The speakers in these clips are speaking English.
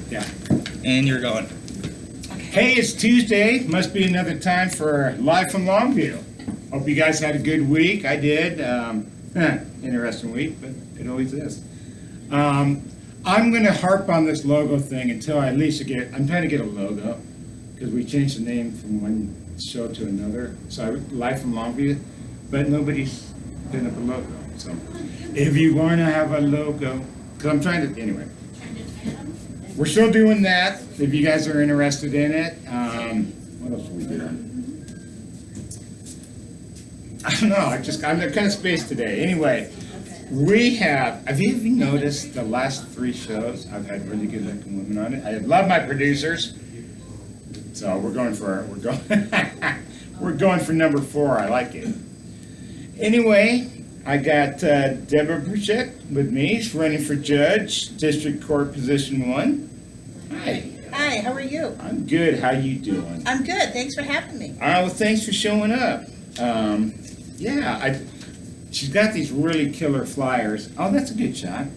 Yeah. And you're going. Hey, it's Tuesday. Must be another time for Live from Longview. Hope you guys had a good week. I did. Interesting week, but it always is. I'm going to harp on this logo thing until I at least get. I'm trying to get a logo because we changed the name from one show to another. So Live from Longview, but nobody's done up a logo. So if you want to have a logo, because I'm trying to anyway. We're still doing that. If you guys are interested in it, what else are we doing? I don't know. I'm kind of spaced today. Anyway, we have you even noticed the last 3 shows? I've had really good looking women on it. I love my producers. So we're going for number 4. I like it. Anyway, I got Deborah Burchett with me. She's running for judge, District Court Position 1. Hi. Hi, how are you? I'm good. How you doing? I'm good. Thanks for having me. Well, thanks for showing up. She's got these really killer flyers. Oh, that's a good shot.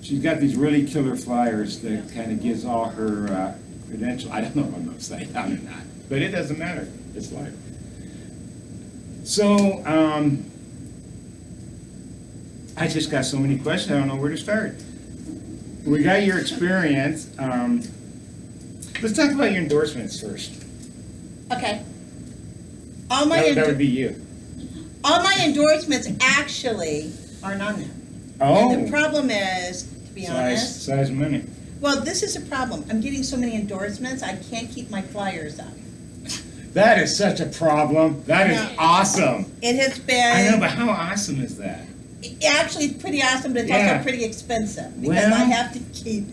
She's got these really killer flyers that kind of gives all her credentials. I don't know if I'm upside down or not, but it doesn't matter. It's life. So, I just got so many questions, I don't know where to start. We got your experience. Let's talk about your endorsements first. Okay. That would be you. All my endorsements actually are none there. Oh. And the problem is, to be honest. Size money. Well, this is a problem. I'm getting so many endorsements, I can't keep my flyers up. That is such a problem. That is awesome. It has been. I know, but how awesome is that? Actually, it's pretty awesome, but it's also pretty expensive because I have to keep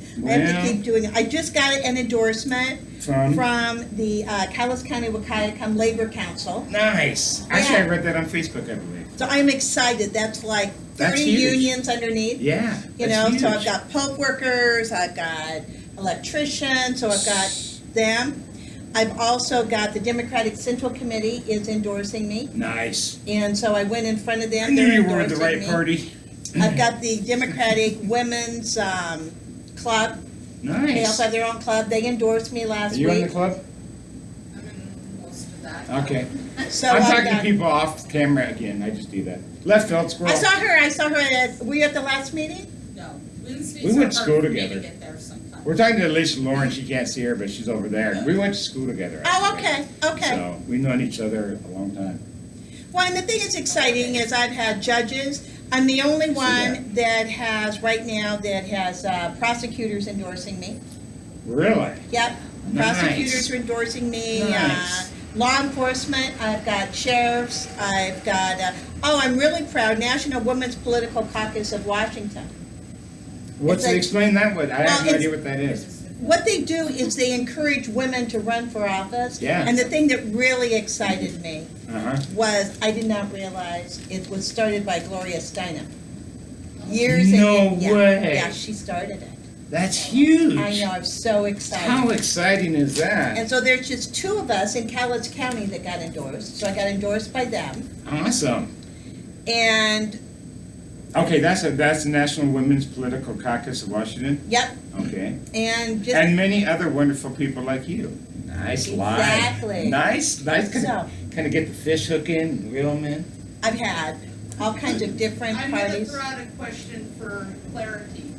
doing it. I just got an endorsement from the Cowles County Waukegan Labor Council. Nice. Actually, I read that on Facebook, I believe. So I'm excited. That's like 30 unions underneath. Yeah. Huge. So I've got pulp workers, I've got electricians, so I've got them. I've also got the Democratic Central Committee is endorsing me. Nice. And so I went in front of them. I knew you were in the right party. I've got the Democratic Women's Club. Nice. They also have their own club. They endorsed me last week. Are you in the club? I'm in most of that. Okay. So I'm talking to people off camera again. I just do that. Left field squirrel. I saw her were you at the last meeting? No. We went to school together. Get there sometime. We're talking to Alicia Lauren. She can't see her, but she's over there. We went to school together. Oh, actually. okay. So we've known each other a long time. Well, and the thing that's exciting is I've had judges. I'm the only one that has, right now, that has prosecutors endorsing me. Really? Yep. Nice. Prosecutors are endorsing me. Nice. Law enforcement, I've got sheriffs. I've got, I'm really proud, National Women's Political Caucus of Washington. Explain that one. I have no idea what that is. What they do is they encourage women to run for office. Yeah. And the thing that really excited me was I did not realize it was started by Gloria Steinem. No way. Yeah, she started it. That's huge. I know, I'm so excited. How exciting is that? And so there's just 2 of us in Cowles County that got endorsed. So I got endorsed by them. Awesome. And okay, that's the National Women's Political Caucus of Washington. yep. Okay. And many other wonderful people like you. Nice line. Exactly. Nice. Kind of get the fish hook in, reel them in. I've had all kinds of different I'm going to parties. throw out a question for clarity.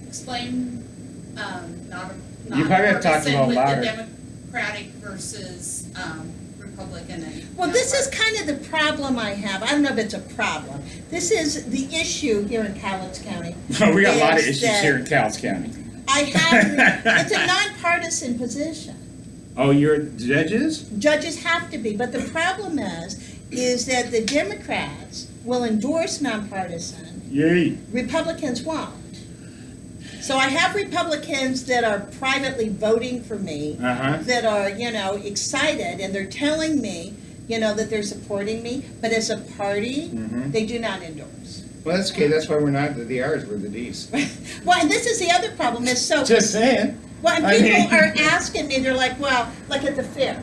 Explain, not You probably have to talk a little louder. with the Democratic versus Republican. Well, this is kind of the problem I have. I don't know if it's a problem. This is the issue here in Cowles County. We got a lot of is issues that here in Cowles County. it's a nonpartisan position. Oh, you're judges? Judges have to be, but the problem is that the Democrats will endorse nonpartisan. Yay. Republicans won't. So I have Republicans that are privately voting for me, that are, excited, and they're telling me, that they're supporting me, but as a party, they do not endorse. Well, that's okay. That's why we're not the R's, we're the D's. Well, and this is the other problem is Just saying. Well, and people are asking me, they're like, well, like at the fair.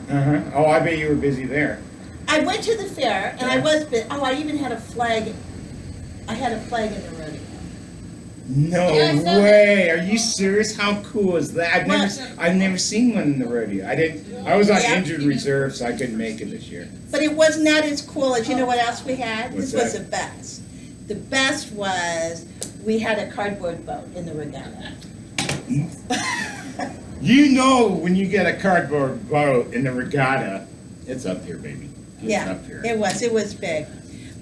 Oh, I bet you were busy there. I went to the fair, and I was busy. Oh, I even had a flag. I had a flag in the rodeo. No Yeah, I saw way! Are you serious? How cool is that? Well- I've never seen one in the rodeo. I was on Yeah. injured reserve, so I couldn't make it this year. But it was not as cool as, you know what else we had? What's This was that? the best. The best was, we had a cardboard boat in the regatta. You know when you get a cardboard boat in the regatta, it's up here, baby. It's Yeah, up here. it was big.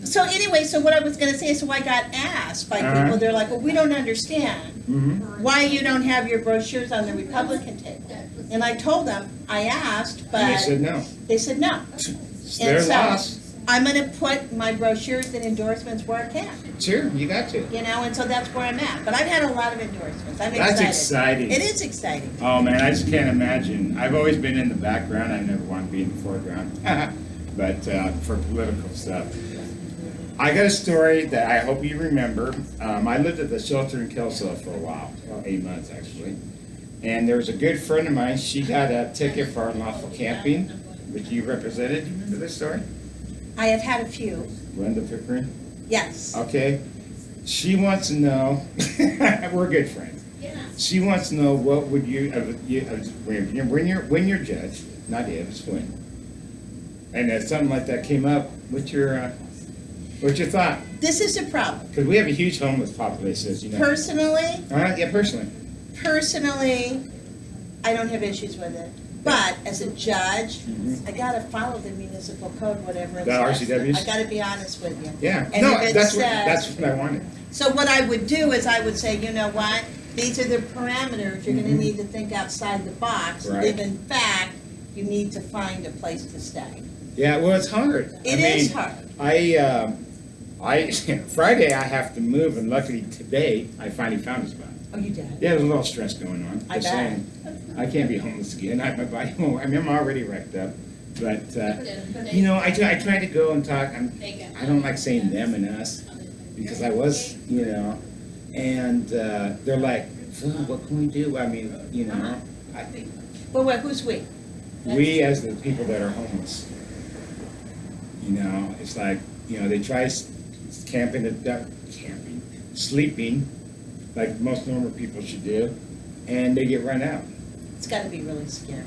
So anyway, so what I was gonna say, so I got asked by Uh-huh. people, they're like, well, we don't understand Mhm. why you don't have your brochures on the Republican table. And I told them, I asked, And they but said no. they said no. It's their so- loss. I'm gonna put my brochures and endorsements where I can, Sure, you got to. you know, and so that's where I'm at. But I've had a lot of endorsements, I'm excited. That's exciting. It is exciting. Oh man, I just can't imagine. I've always been in the background. I never want to be in the foreground. But for political stuff. I got a story that I hope you remember. I lived at the shelter in Kelso for a while, well, 8 months actually. And there was a good friend of mine, she got a ticket for unlawful camping, which you represented for this story, I have had a few, Linda Pickering. yes. Okay, she wants to know, we're good friends. She wants to know what would when you're judged, not if, it's when. And if something like that came up, what's your thought? This is a problem. Because we have a huge homeless population, as you know. Personally, Yeah, personally. I don't have issues with it. But as a judge, Mhm. I gotta follow the municipal code, whatever it The says. RCWs? I gotta be honest with you. Yeah, And no, if it that's what says- I wanted. So what I would do is I would say, you know what, these are the parameters, you're gonna Mhm. need to think outside the box. Right. If in fact, you need to find a place to stay. Yeah, well, it's hard. It is hard. Friday I have to move, and luckily today I finally found a spot. Oh, you did? Yeah, there's a little stress going on. I Just bet. saying, I can't be homeless again. My body won't. I mean, I'm already wrecked up. But you know, I try to go and talk. I don't like saying them and us because I was, you know, and they're like, "Phil, what can we do?" I mean, you know, Well, wait, who's we? we as the people that are homeless, you know, it's like, you know, they try sleeping, like most normal people should do, and they get run out. It's gotta be really scary.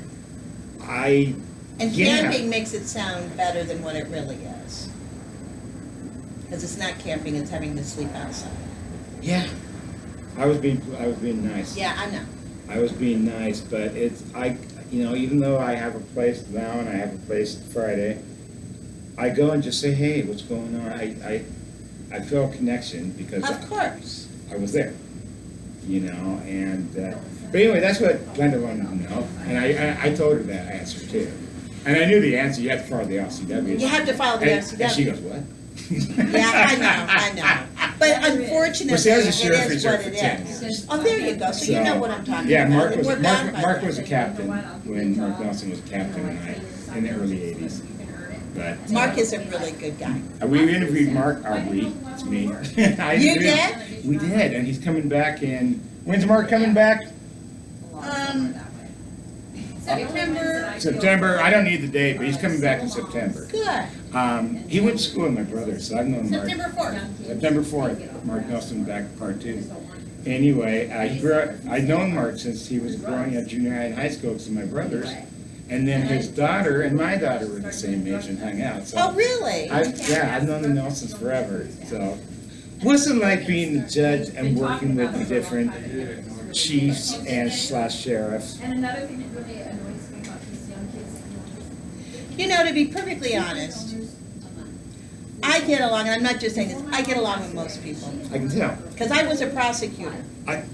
And Yeah. camping makes it sound better than what it really is. Because it's not camping, it's having to sleep outside. Yeah. I was being nice. Yeah, I know. I was being nice, but you know, even though I have a place now and I have a place Friday, I go and just say, hey, what's going on? I feel a connection because Of course. I was there, you know, and, but anyway, that's what Glenda wanted to know, and I told her that answer too. And I knew the answer, you have to follow the RCW. You have to follow the RCW. And she goes, what? Yeah, I know. But unfortunately, Well, see, I was a it sheriff is what reserve it for 10 is. years. Oh, there you go, so you know what I'm talking Yeah, about. Mark and was, we're bound by Mark that. was a captain when Mark Nelson was a captain in the early 80s. But Mark is a really good guy. we interviewed Mark, it's me. I You interviewed- did? We did, and he's coming back when's Mark coming back? September, I don't need the date, but he's coming back in September. Good. He went to school with my brother, so I've known Mark. September 4th. September 4th, Mark Nelson back part 2. Anyway, I'd known Mark since he was growing up junior high and high school because of my brothers. And then his daughter and my daughter were the same age and hung out. So Oh, really? I've known the Nelsons forever. So what's it like being the judge and working with the different chiefs and / sheriffs? And another thing that really annoys me about these young kids. You know, to be perfectly honest, I get along, and I'm not just saying this, I get along with most people. I can tell. Because I was a prosecutor. I-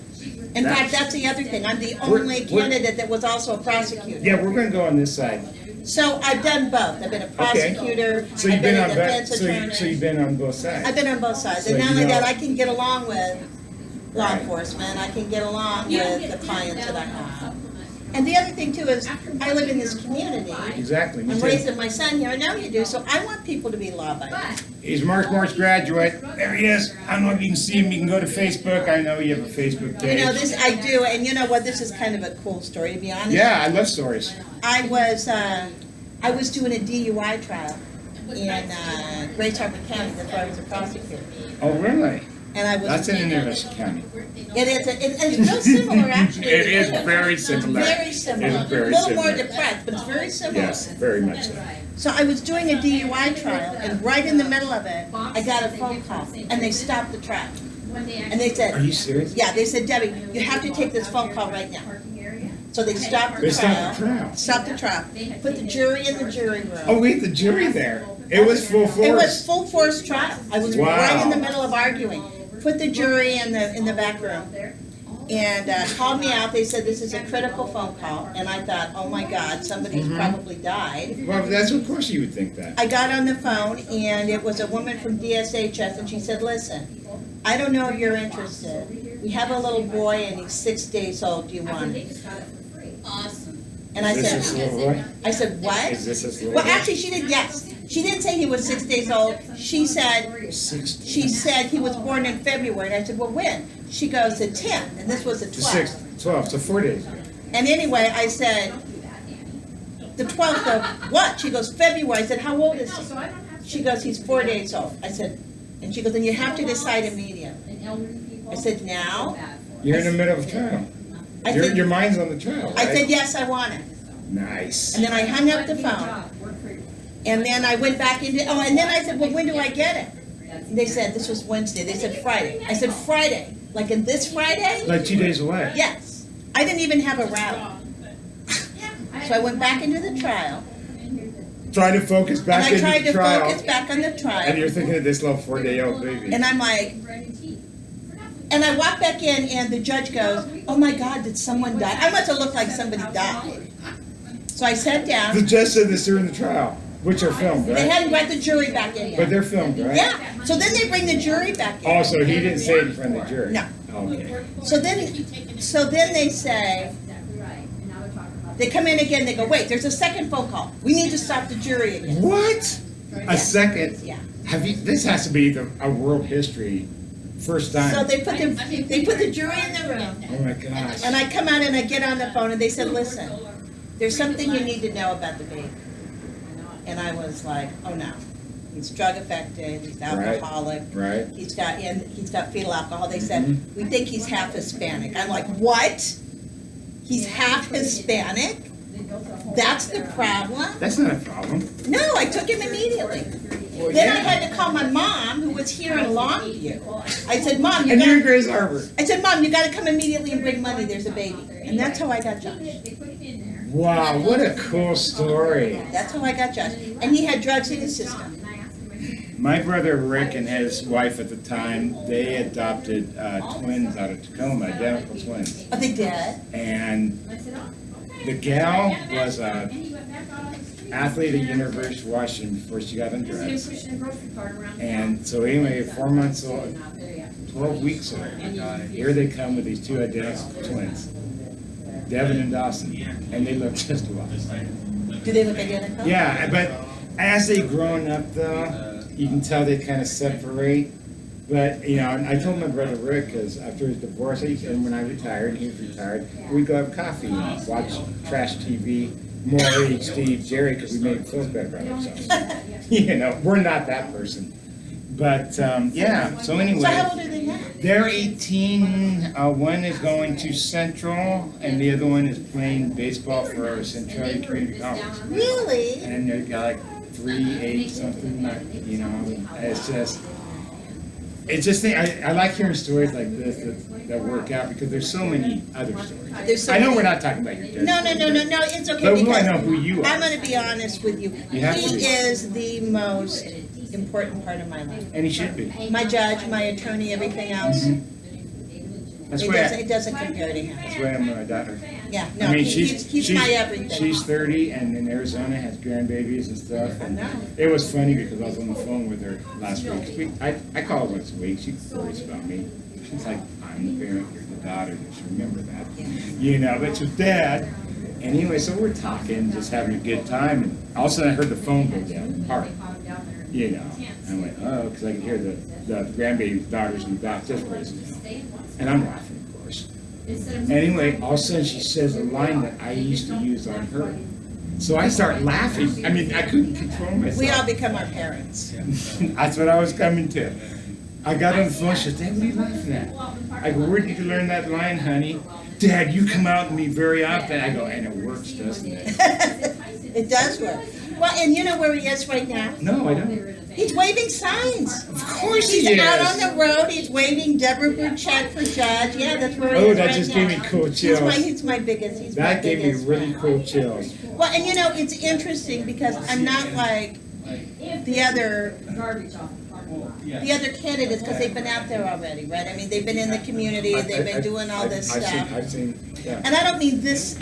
In fact, that's the other thing, I'm the only candidate that was also a prosecutor. Yeah, we're going to go on this side. So I've done both, I've been a prosecutor, So I've you've been been a on defense so attorney. you've been on both sides. I've been on both sides, So and not you only that, know- I can get along with law Right. enforcement, I can get along with the clients that I have. And the other thing too is, I live in this community, Exactly. Me I'm too. raising my son here, I know you do, so I want people to be law-abiding. He's Mark Morse graduate. There he is. I don't know if you can see him. You can go to Facebook. I know you have a Facebook page. You know, this, I do, and you know what, this is kind of a cool story, to be honest. Yeah, I love stories. I was doing a DUI trial in Grace Harbor County, that's where I was a prosecutor. Oh, really? And I was. That's in University County. It is, it's real similar, actually. It is very similar. Very similar. It is very A little more similar. depressed, but it's very similar. Yes, very much so. So I was doing a DUI trial, and right in the middle of it, I got a phone call, and they stopped the trial. And they Are said, you serious? yeah, they said, Debbie, you have to take this phone call right now. So they stopped They the stopped the trial. trial. Stopped the trial. Put the jury in the jury room. Oh, we had the jury there. It was full force. It was full force trial. I was Wow. right in the middle of arguing. Put the jury in the back room. And called me out. They said, this is a critical phone call. And I thought, oh my God, somebody's probably died. Well, that's of course you would think that. I got on the phone, and it was a woman from DSHS, and she said, listen, I don't know if you're interested. We have a little boy, and he's 6 days old. Do you want him? Awesome. And I Is this his said, little boy? I said, what? Is this his little Well, boy? actually, she did, yes. She didn't say he was 6 days old. She said, 6th. she said he was born in February. And I said, well, when? She goes, the 10th, and this was the The 12th. 6th, 12th, so 4 days. And anyway, I said, the 12th of what? She goes, February. I said, how old is he? She goes, he's 4 days old. I said, and she goes, then you have to decide immediately. I said, now? You're in the middle of a trial. I said, Your mind's on the trial, right? I said, yes, I want it. Nice. And then I hung up the phone. And then I went back into, oh, and then I said, well, when do I get it? And they said, this was Wednesday. They said Friday. I said, Friday? Like in this Friday? Like 2 days away. Yes. I didn't even have a route. So I went back into the trial. Trying to focus And back I into tried the to trial. focus back on the And trial. you're thinking of this little 4-day-old baby. And I'm like, and I walked back in, and the judge goes, oh my God, did someone die? I must have looked like somebody died. So I sat The down. judge said this during the trial, which are filmed, They right? hadn't brought the jury back in But yet. they're filmed, right? Yeah. So then they bring the jury back in. Oh, so he didn't say it in front of the jury? No. Okay. So then they say, they come in again, they go, wait, there's a second phone call. We need to stop the jury again. What? A second? Yeah. This has to be a world history first time. So they put the jury in the room, Oh my gosh. and I come out and I get on the phone, and they said, listen, there's something you need to know about the baby. And I was like, oh no. He's drug affected, he's alcoholic. Right. He's got fetal alcohol. They said, Mhm. we think he's half Hispanic. I'm like, what? He's half Hispanic? That's the problem? That's not a problem. No, I took him immediately. Well, Then I yeah. had to call my mom, who was here in Longview. I said, Mom, And you're in Grays Harbor. I said, Mom, you gotta come immediately and bring money, there's a baby. And that's how I got Josh. Wow, what a cool story. That's how I got Josh. And he had drugs in his system. My brother Rick and his wife at the time, they adopted twins out of Tacoma, identical twins. Oh, they did? And the gal was a athlete at University of Washington before she got on drugs. And so anyway, 4 months old, 12 weeks old, here they come with these two identical twins, Devin and Dawson, and they look just alike. Do they look identical? Yeah, but as they grown up though, you can tell they kind of separate. But, you know, and I told my brother Rick, because after his divorce, and when I retired, and he was retired, we'd go have coffee and watch trash TV, more HD, Jerry, because we made him feel better about ourselves. You know, we're not that person. But, yeah, so anyway. So how old are they now? They're 18. One is going to Central, and the other one is playing baseball for Centralia Community College. Really? And they got like 3, 8, something, you know, it's just, I like hearing stories like this that work out, because there's so many other stories. There's so I know many- we're not talking about your dad. No, it's okay, But we because wanna know who you are. I'm gonna be honest with you. You have to He be. is the most important part of my life. And he should be. My judge, my attorney, everything else. That's It why, doesn't compare to him. that's why I'm my daughter. Yeah, no, I mean, he's my everything. She's 30 and in Arizona has grandbabies and stuff. I And know. it was funny because I was on the phone with her last week. I call her once a week. She worries about me. She's like, I'm the parent, you're the daughter. Just remember that. You know, but your dad. Anyway, so we're talking, just having a good time. And all of a sudden I heard the phone go down, hard. You know, I went, oh, because I could hear the grandbaby's daughters in the back just raising hell. And I'm laughing, of course. Anyway, all of a sudden she says a line that I used to use on her. So I start laughing. I mean, I couldn't control myself. We all become our parents. That's what I was coming to. I got on the phone, she said, Dad, what are you laughing at? I go, where did you learn that line, honey? Dad, you come out to me very often. I go, and it works, doesn't it? It does work. Well, and you know where he is right now? No, I don't. He's waving signs. Of course he He's is. out on the road, he's waving Deborah Burchett for judge. Yeah, that's where he Oh, is that right just now. gave me cool chills. He's my biggest, he's my That gave me biggest really fan. cool chills. Well, and you know, it's interesting because I'm not like the other candidates, because they've been out there already, right? I mean, they've been in the community, they've been doing all this stuff. I've seen, yeah. And I don't mean this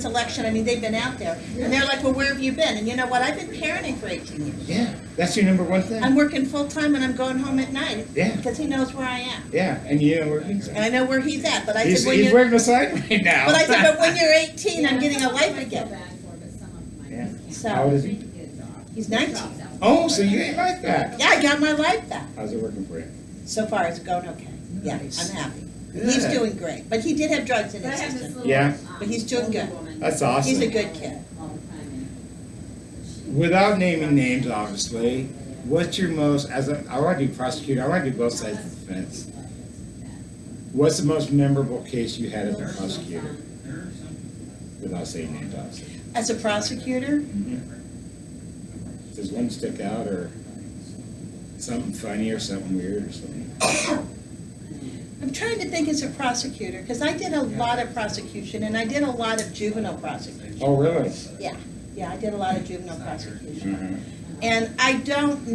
election, I mean, they've been out there. And they're like, well, where have you been? And you know what, I've been parenting for 18 years. Yeah, that's your number one thing. I'm working full-time and I'm going home at night. Yeah. Because he knows where I am. Yeah, and you know where he's And at. I know where he's at, but I He's said, when wearing the sign right now. but I said, but when you're 18, I'm getting a life again. Yeah. So- How old is he? He's 19. Oh, so you ain't like that. Yeah, I got my life back. How's it working for you? So far, it's going okay. Yeah, Nice. I'm happy. He's Good. doing great, but he did have drugs in his system. Yeah, But he's doing good. that's awesome. He's a good kid. Without naming names, obviously, what's your most, I want to do prosecutor, I want to do both sides of the fence. What's the most memorable case you had as a prosecutor? Without saying names, obviously. As a prosecutor, Does one stick out, or something funny, or something weird, or something? I'm trying to think as a prosecutor, because I did a lot of prosecution, and I did a lot of juvenile prosecution. Oh, really? Yeah, I did a lot of juvenile prosecution. Uh-huh. And I don't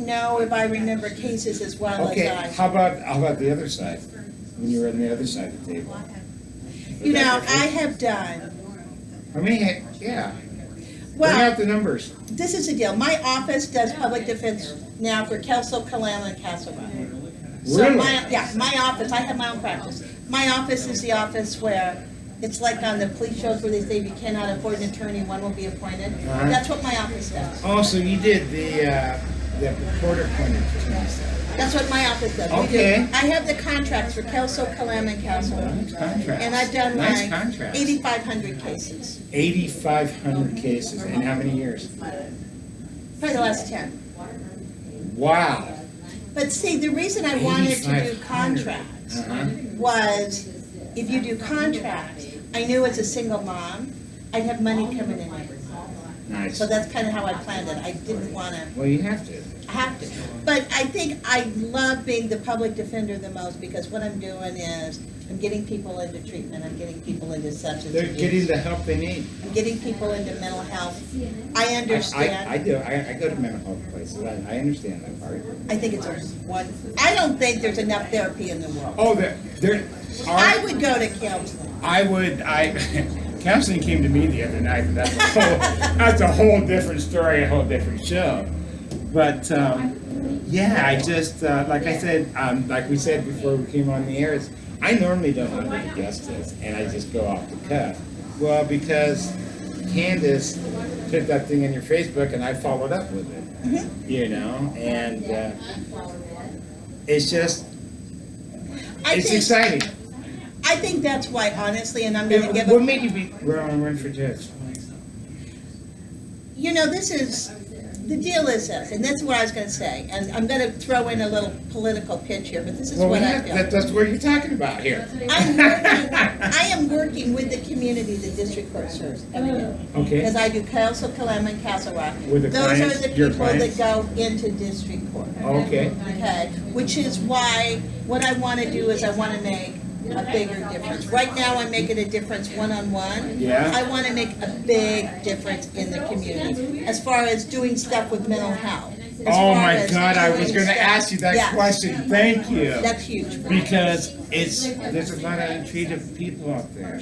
know, if I remember cases as well Okay, as how about the other side? When you were on the other side of the table? You know, I have done, I mean, yeah. Bring well, out the numbers. this is the deal. My office does public defense now for Kelso, Kalama, and Castle Rock. So Really? my office, I have my own practice. My office is the office where it's like on the police shows where they say if you cannot afford an attorney, one will be appointed. Uh-huh. That's what my office does. Oh, so you did the reporter appointed attorneys. That's what my office does. We do- Okay. I have the contracts for Kelso, Kalama, and Castle Rock. Nice contract. And I've done Nice like contract. 8,500 cases, 8,500 cases. In how many years? probably the last 10. Wow. But see, the reason I wanted to do 8,500. contracts Uh-huh. was, if you do contracts, I knew as a single mom, I'd have money coming in every month. Nice. So that's kind of how I planned it. I didn't want to Well, you have to. have to. But I think I love being the public defender the most, because what I'm doing is, I'm getting people into treatment, I'm getting people into substance They're getting abuse, the help they need. I'm getting people into mental health. I understand. I do. I go to mental health places. I understand that part. I think it's a one, I don't think there's enough therapy in the world. Oh, there I are. would go to counseling. Counseling came to me the other night, but that's a whole different story, a whole different show. But, yeah, I just, like I said, like we said before we came on the air, I normally don't know who the guest is, and I just go off the cuff. Well, because Candace put that thing in your Facebook, and I followed up with it, you know, and it's just, it's exciting. I think that's why, honestly, and I'm gonna give What a, made you run for judge? you know, the deal is this, and that's what I was gonna say, and I'm gonna throw in a little political pitch here, but this is Well, what I feel. that's what you're talking about here. I am working with the community the district court serves every day. Okay. Because I do Kelso, Kalama, and Castle Rock. With the Those clients, are the your people that clients? go into district court. Okay. Okay, which is why, what I wanna do is I wanna make a bigger difference. Right now, I'm making a difference one-on-one. Yeah. I wanna make a big difference in the community, as far as doing stuff with mental health. as Oh far my as God, I was doing gonna stuff- ask you that Yeah, question. Thank you. that's huge for me. Because there's a lot of untreated people out there.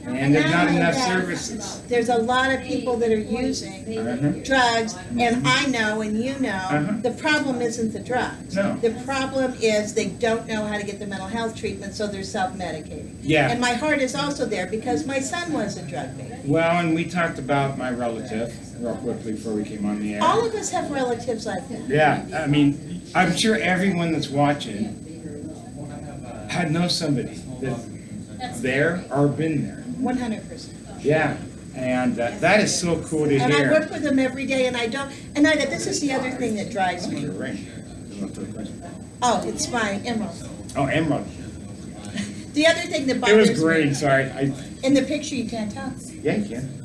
And there's not enough services. There's a lot of people that are using Uh-huh. drugs, and I know, and you know, Uh-huh. the problem isn't the drugs. No. The problem is they don't know how to get the mental health treatment, so they're self-medicating. Yeah. And my heart is also there, because my son was a drug baby. Well, and we talked about my relative real quickly before we came on the air. All of us have relatives like that. Yeah, I mean, I'm sure everyone that's watching had known somebody that's there or been there. 100%. Yeah, And that is so cool to And I hear. work with them every day, and I don't, and I, this is the other thing that drives me. Oh, it's my emerald. Oh, emerald. The other thing that It bothers was green, me, sorry. in the picture you can't tell. Yeah, you can.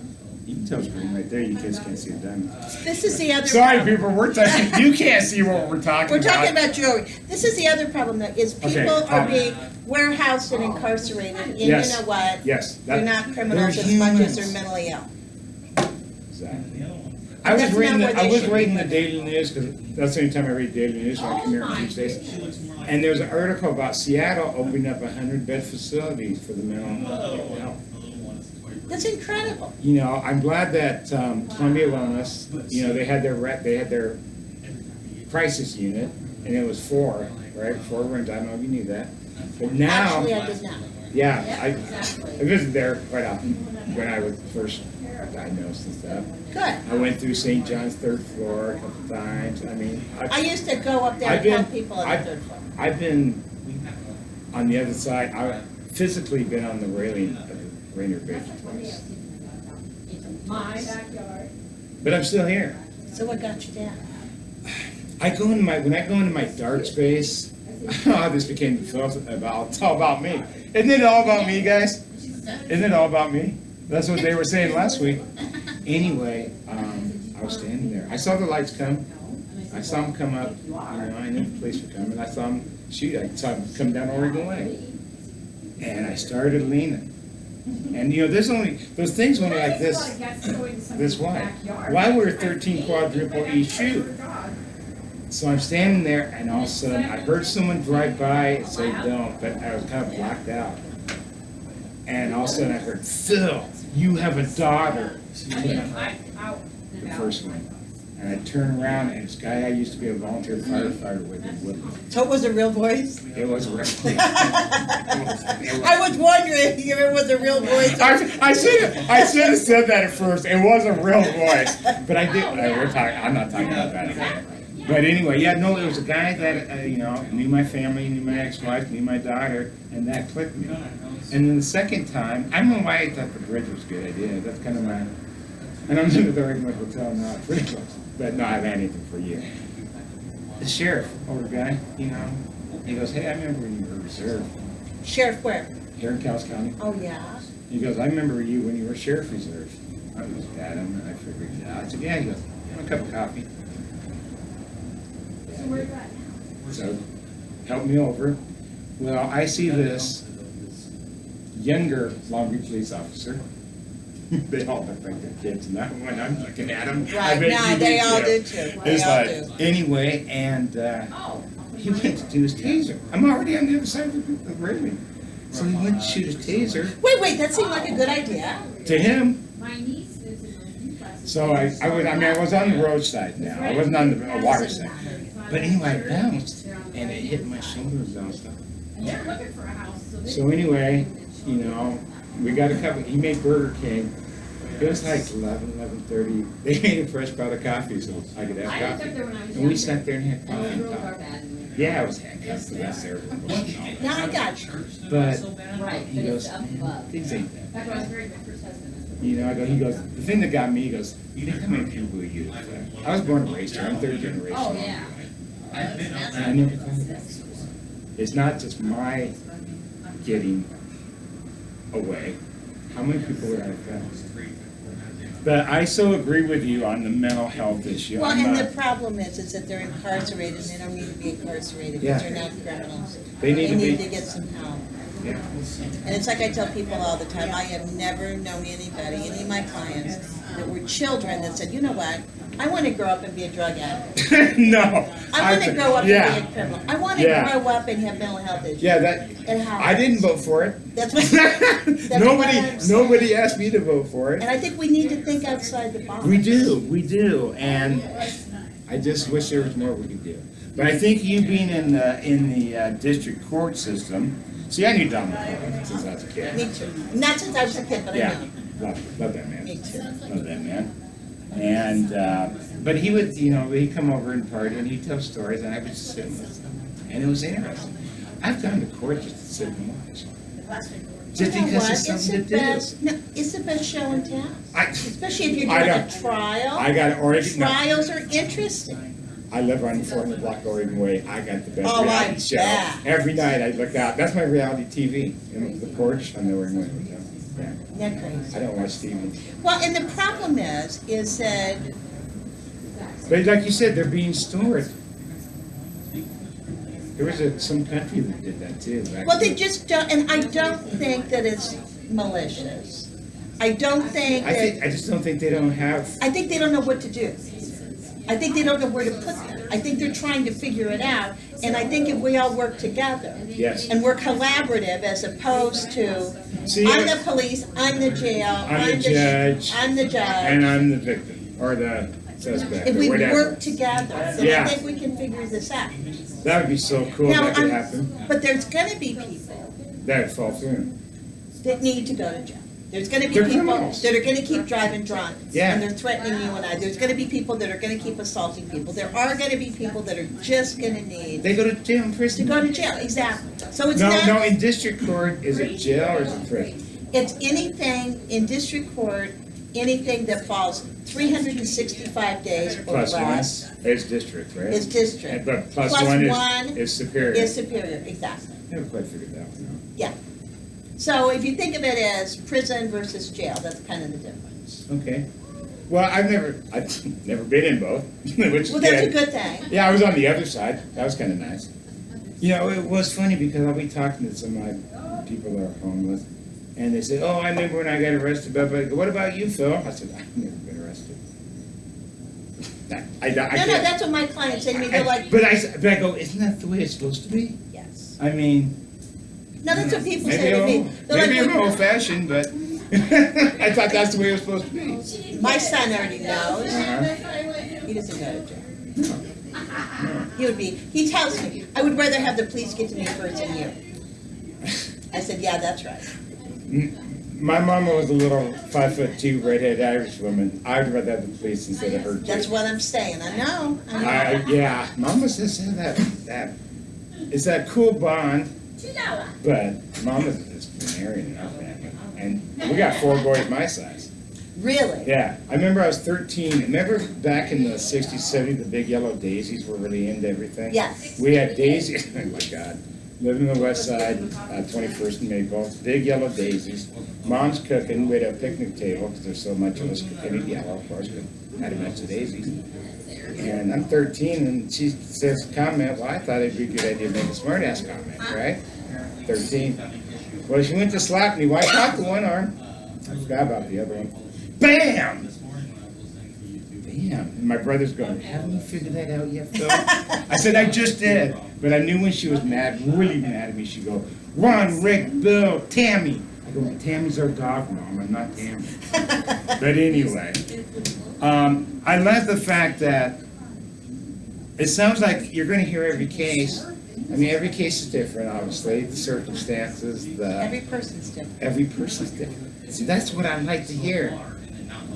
You can tell it's green right there. You just can't see the diamond. This is the other Sorry, problem. people, we're talking, you can't see what we're talking We're about. talking about jewelry. This is the other problem that is Okay, people are problem. being warehoused and incarcerated, and you Yes, know what? yes, that- They're not criminals they're as much as humans. they're mentally ill. Exactly. I was That's reading, not where I they was should be reading the put. Daily News, because that's the only time I read Daily News when I come here on Tuesdays. And there's an article about Seattle opening up 100-bed facilities for the mental health. That's incredible. You know, I'm glad that Columbia Wellness, you know, they had their crisis unit, and it was 4, right? 4 rooms. I don't know if you knew that. But now, Actually, I did not. yeah, I visited there quite often when I was first diagnosed and stuff. Good. I went through St. John's 3rd floor a couple times. I mean, I used to go up there I've and help been- people on the 3rd floor. I've been on the other side. I've physically been on the railing of the Rainier Bridge twice. My backyard. But I'm still here. So what got you down? When I go into my dark space, oh, this became the film about, it's all about me. Isn't it all about me, guys? Isn't it all about me? That's what they were saying last week. Anyway, I was standing there. I saw the lights come. I saw them come up. You know, I knew the police were coming. I saw them shoot. I saw them come down Oregon Way. And I started leaning. And you know, there's only, those things only like this wide. Why wear 13 quadruple E shoe? So I'm standing there, and all of a sudden, I heard someone drive by and say, don't, but I was kind of blacked out. And all of a sudden, I heard, Phil, you have a daughter. The first one. And I turned around, and this guy I used to be a volunteer firefighter with in Woodland. So it was a real voice? It was a real. I was wondering if it was a real voice. I should have said that at first. It was a real voice, but I did. I'm not talking about that again. But anyway, yeah, no, it was a guy that you know, knew my family, knew my ex-wife, knew my daughter, and that clicked me. And then the second time, I don't know why I thought the bridge was a good idea. That's kind of my. And I'm in the Oregon Hotel now, pretty close. But no, I haven't had anything for a year. The sheriff, older guy, you know, he goes, hey, I remember when you were reserve. Sheriff where? Here in Cowles County. Oh, yeah? He goes, I remember you when you were sheriff reserve. I looked at him and I figured it out. I said, yeah. He goes, want a cup of coffee? So where are you at now? So, help me over. Well, I see this younger Longview police officer. They all look like they're kids now when I'm looking at them. Right, no, they all do too. They It's all like, do. anyway, and he went to do his taser. I'm already on the other side of the railing. So he went to shoot his taser Wait, that seemed like a good idea. to him. My niece lives in those new classes. So I was on the roadside now. I wasn't on the water side. But anyway, I bounced, and it hit my shoulder and bounced up. And they're looking for a house, so they. So anyway, you know, we got a couple, he made Burger King. It was like 11:30. They made a fresh pot of coffee so I could have I lived up coffee. there when I was And we younger. sat there and had And coffee those and roads are talked. bad in the winter. Yeah, I was handcuffed to that there. Now I got you. But Right, he but goes, it's up "Man, above. things ain't that That's why I was bad." married my first husband. That's what You know, he goes, the thing that got me, he goes, you think how many people you? I was born and raised here. I'm third generation. Oh, yeah. And I never thought of that. It's not just my getting away. How many people would I affect? But I so agree with you on the mental health issue. Well, I'm and not- the problem is that they're incarcerated and they don't need to be incarcerated Yeah. because they're not criminals. They need to be- get some help. Yeah. And it's like I tell people all the time, I have never known anybody, any of my clients, that were children that said, you know what, I want to grow up and be a drug addict. No. I want to grow up yeah. and be a criminal. I want to Yeah. grow up and have mental health issues. Yeah, that, And how? I didn't vote for it. That's what, that's what I'm saying. Nobody asked me to vote for And it. I think we need to think outside the box. We do, and I just wish there was more we could do. But I think you being in the district court system, see, I knew Don McCullough since I was a kid. Me too. Not since I was a kid, but I Yeah, know. him. love that man. Me too. Love that man. And, but he would, you know, he'd come over and party and he'd tell stories and I would just sit and listen. And it was interesting. I've gone to court just to sit and watch. Just You know because what? it's something to do. No, it's the best show in town. Especially if you're I doing a don't- trial. I got Oregon. No, Trials are interesting. I live on the 400 block Oregon Way. I got the best Oh, I reality show. bet. Every night I look out. That's my reality TV. In the porch on the Oregon Way Hotel. Yeah. Isn't that crazy? I don't watch TV. Well, and the problem is that, But like you said, they're being stored. There was some country that did that too. well, they just don't, and I don't think that it's malicious. I don't think that, I just don't think they don't have. I think they don't know what to do. I think they don't know where to put them. I think they're trying to figure it out, and I think if we all work together, Yes. and we're collaborative as opposed to, See, I'm the police, I'm the jail, I'm the judge, I'm the judge. and I'm the victim or the suspect If or we whatever. work together, then Yeah. I think we can figure this out. That would be so cool if Now, that could happen. but there's gonna be people That would fall through. that need to go to jail. There's gonna be They're people criminals. that are gonna keep driving drunk. Yeah. And they're threatening you and I. There's gonna be people that are gonna keep assaulting people. There are gonna be people that are just gonna need They go to jail and to prison. go to jail, exactly. So it's No, not, no, in district court, is it jail or is it prison? it's anything in district court, anything that falls 365 days or Plus one less is district, right? is district. But plus Plus one one is superior. Is superior, exactly. Never quite figured that one Yeah. So if you think of it as prison versus jail, that's kind of the difference. out. Okay. Well, I've never been in both, which is Well, that's a good. good thing. Yeah, I was on the other side. That was kind of nice. You know, it was funny because I'll be talking to some of my people that are homeless, and they say, "Oh, I remember when I got arrested." But what about you, Phil? I said, "I've never been arrested." I No, can't. that's what my clients say to me. They're like, But I go, "Isn't that the way it's supposed to be?" yes. I mean, No, that's what people maybe say to me. They're maybe like, I'm old-fashioned, but I thought that's the way it was supposed to be. my son already knows. Uh-huh. He doesn't go to jail. He tells me, I would rather have the police get to me first than you. I said, yeah, that's right. My mama was a little 5'2" redhead Irish woman. I'd rather have the police instead of her. That's what I'm saying. I know. Yeah, mama says that it's that cool bond, but mama's a disciplinarian in our family, and we got 4 boys my size. Really? Yeah, I remember I was 13. Remember back in the 60s, 70s, the big yellow daisies were really into everything? Yes. We had daisies, oh my God. Living on the west side, 21st and Maple, big yellow daisies. Mom's cooking, we had a picnic table, because there's so much of us painted yellow, of course, but had a bunch of daisies. And I'm 13, and she says comment, well, I thought it'd be a good idea to make a smart ass comment, right? 13. Well, she went to slap me, wiped out the one arm. I forgot about the other one. Bam! Bam. And my brother's going, haven't you figured that out yet, Phil? I said, I just did. But I knew when she was mad, really mad at me, she'd go, Ron, Rick, Bill, Tammy. I go, Tammy's our dog, Mom, I'm not Tammy. But anyway, I love the fact that it sounds like you're going to hear every case. I mean, every case is different, obviously, the circumstances, Every person's different. every person's different. See, that's what I like to hear.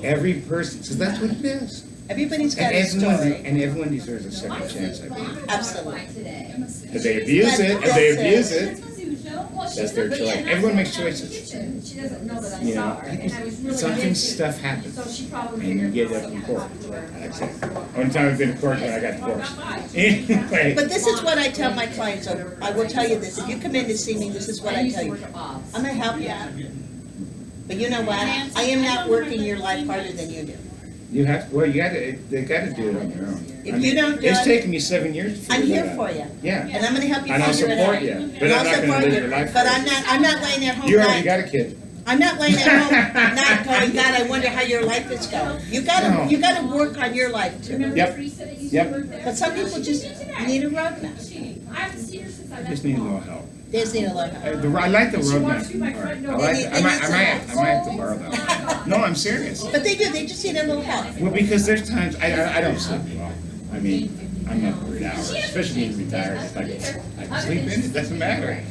Every person, so that's what it is. Everybody's got And a everyone, story. and everyone deserves a second chance, I believe. Absolutely. If they abuse it, that's their choice. Everyone makes choices. She doesn't know that I You saw know, her, and I was really something, anxious. stuff happens, So she probably and you figured. get up in court. Like I said, only time I've been in court when I got divorced. Anyway, But this is what I tell my clients, I will tell you this, if you come in to see me, this is what I tell you. I'm gonna help you. But you know what? I am not working your life harder than you do. you have, well, they gotta do it on their own. If I mean, you don't do it's it- taken me 7 years to I'm figure here that out. for you. Yeah, And I'm gonna help you and I'll figure it support out. you, And but I'll I'm not gonna support live you. your life. But for I'm not laying at home you already not, got a kid. I'm not laying at home not going, God, I wonder how your life is going. No. You gotta work on your life too. Yep. Yep. But some people just need a roadmap. I just need a little help. They just need a roadmap. I like the roadmap part. I like it. I might have to borrow that. No, I'm serious. But they do, they just need a little help. Well, because there's times I don't sleep well. I mean, I'm up weird hours, especially being retired. It's like I can sleep in, it doesn't matter.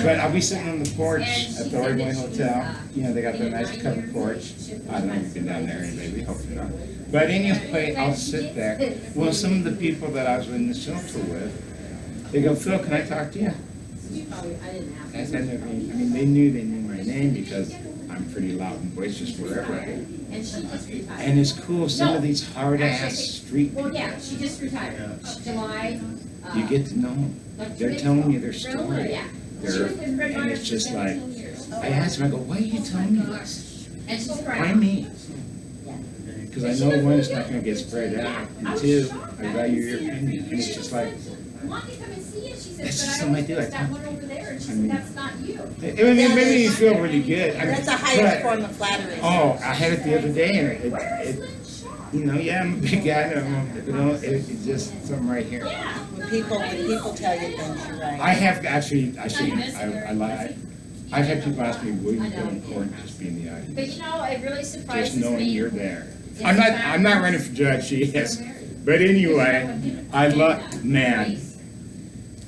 But I'll be sitting on the porch at the Oregon Way Hotel. You know, they got the nice covered porch. I don't know if you've been down there anyway, we hopefully not. But anyway, I'll sit there. Well, some of the people that I was in the shelter with, they go, Phil, can I talk to you? I said, I mean, they knew my my name because I'm pretty loud and boisterous wherever I am. And she just retired. And it's cool, some of these hard-ass street people, Well, yeah, she just retired. July. you get to know them. like They're 2 days telling ago. you their story. Yeah. They're, and it's just like, I asked them, I go, why are you telling me this? And she's Why crying. me? Because I know one, it's not gonna get spread out, and two, I value your opinion, and it's just like, Want to come and see it? She said, That's but just I something I always do. noticed I that talk- one over there. And she I mean- said, that's not you. it made me feel really good. I mean, That's a higher but- form of flattery. Oh, I had it the other day, and it you know, yeah, I'm a big guy, and you know, it's just something right here. When people tell you things, you're right. I have actually, I lie. I've had people ask me, will you go in court and just be in the But audience? you know, it really surprises Just me. knowing you're there. I'm not running for judge, she is. But anyway, I love, man,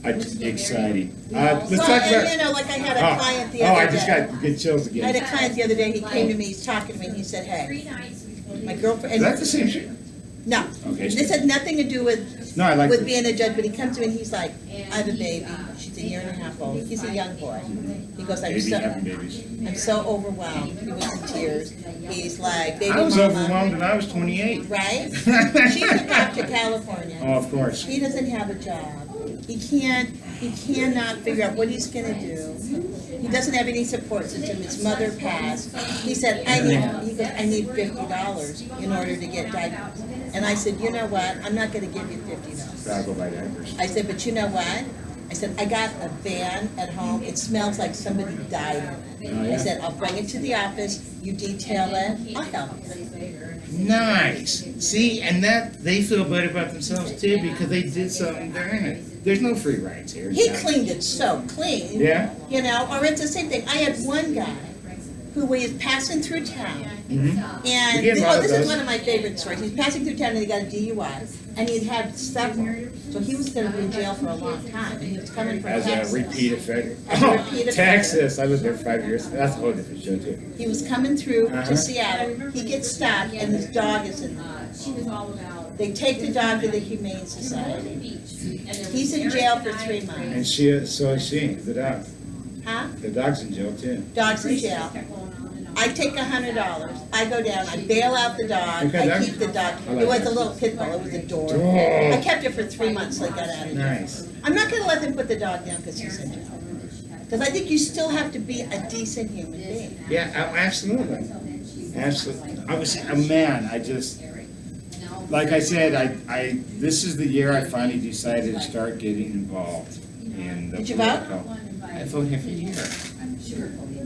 exciting. Let's Well, talk and about. you know, like I had a client the Oh, other I day. just got good chills I had again. a client the other day, he came to me, he's talking to me, and he said, hey, 3 nights. my girlfriend. Is that the same shit? No, Okay. this had nothing to do with, No, I like with this. being a judge, but he comes to me and he's like, I have a baby, she's a year and a half old, he's a young boy. He goes, Baby having babies. I'm so overwhelmed, he was in tears, he's like, baby I was mama. overwhelmed and I was 28. Right? She took off to California. Oh, of course. He doesn't have a job. He cannot figure out what he's gonna do. He doesn't have any support system. His mother passed. He said, I need $50 in order to get diapers. And I said, you know what? I'm not gonna give you $50. Gotta go buy diapers. I said, but you know what? I said, I got a van at home. It smells like somebody died in Oh, it. yeah? I said, I'll bring it to the office. You detail it. I'll help you. Nice. See, and that they feel better about themselves too because they did something to earn it. There's no free rides here. He cleaned it so clean. Yeah. You know, or it's the same thing. I had one guy who was passing through town, Mm-hmm. and We get a lot of this is those. one of my favorite stories. He's passing through town and he got a DUI, and he'd had several, so he was going to be in jail for a long time. And he was coming from As Texas. a repeat offender. As a repeat offender. Texas. I lived there 5 years. That's a whole different show too. He was coming through Uh-huh. to Seattle. He gets stopped, and his dog is in there. She was all about. They take the dog to the Humane Society. He's in jail for 3 months. And so is she. The dog. Huh? The dog's in jail too. Dog's in jail. I take $100. I go down, I bail out the dog, Okay, I dog. keep the dog. I like It was that. a little pit bull, it was adorable. Oh. I kept it for 3 months, so I got out of jail. Nice. I'm not gonna let them put the dog down because he's in jail. Because I think you still have to be a decent human being. Yeah, absolutely. Absolutely. I was a man. I just, like I said, I this is the year I finally decided to start getting involved in the Did you vote? political. I vote every year.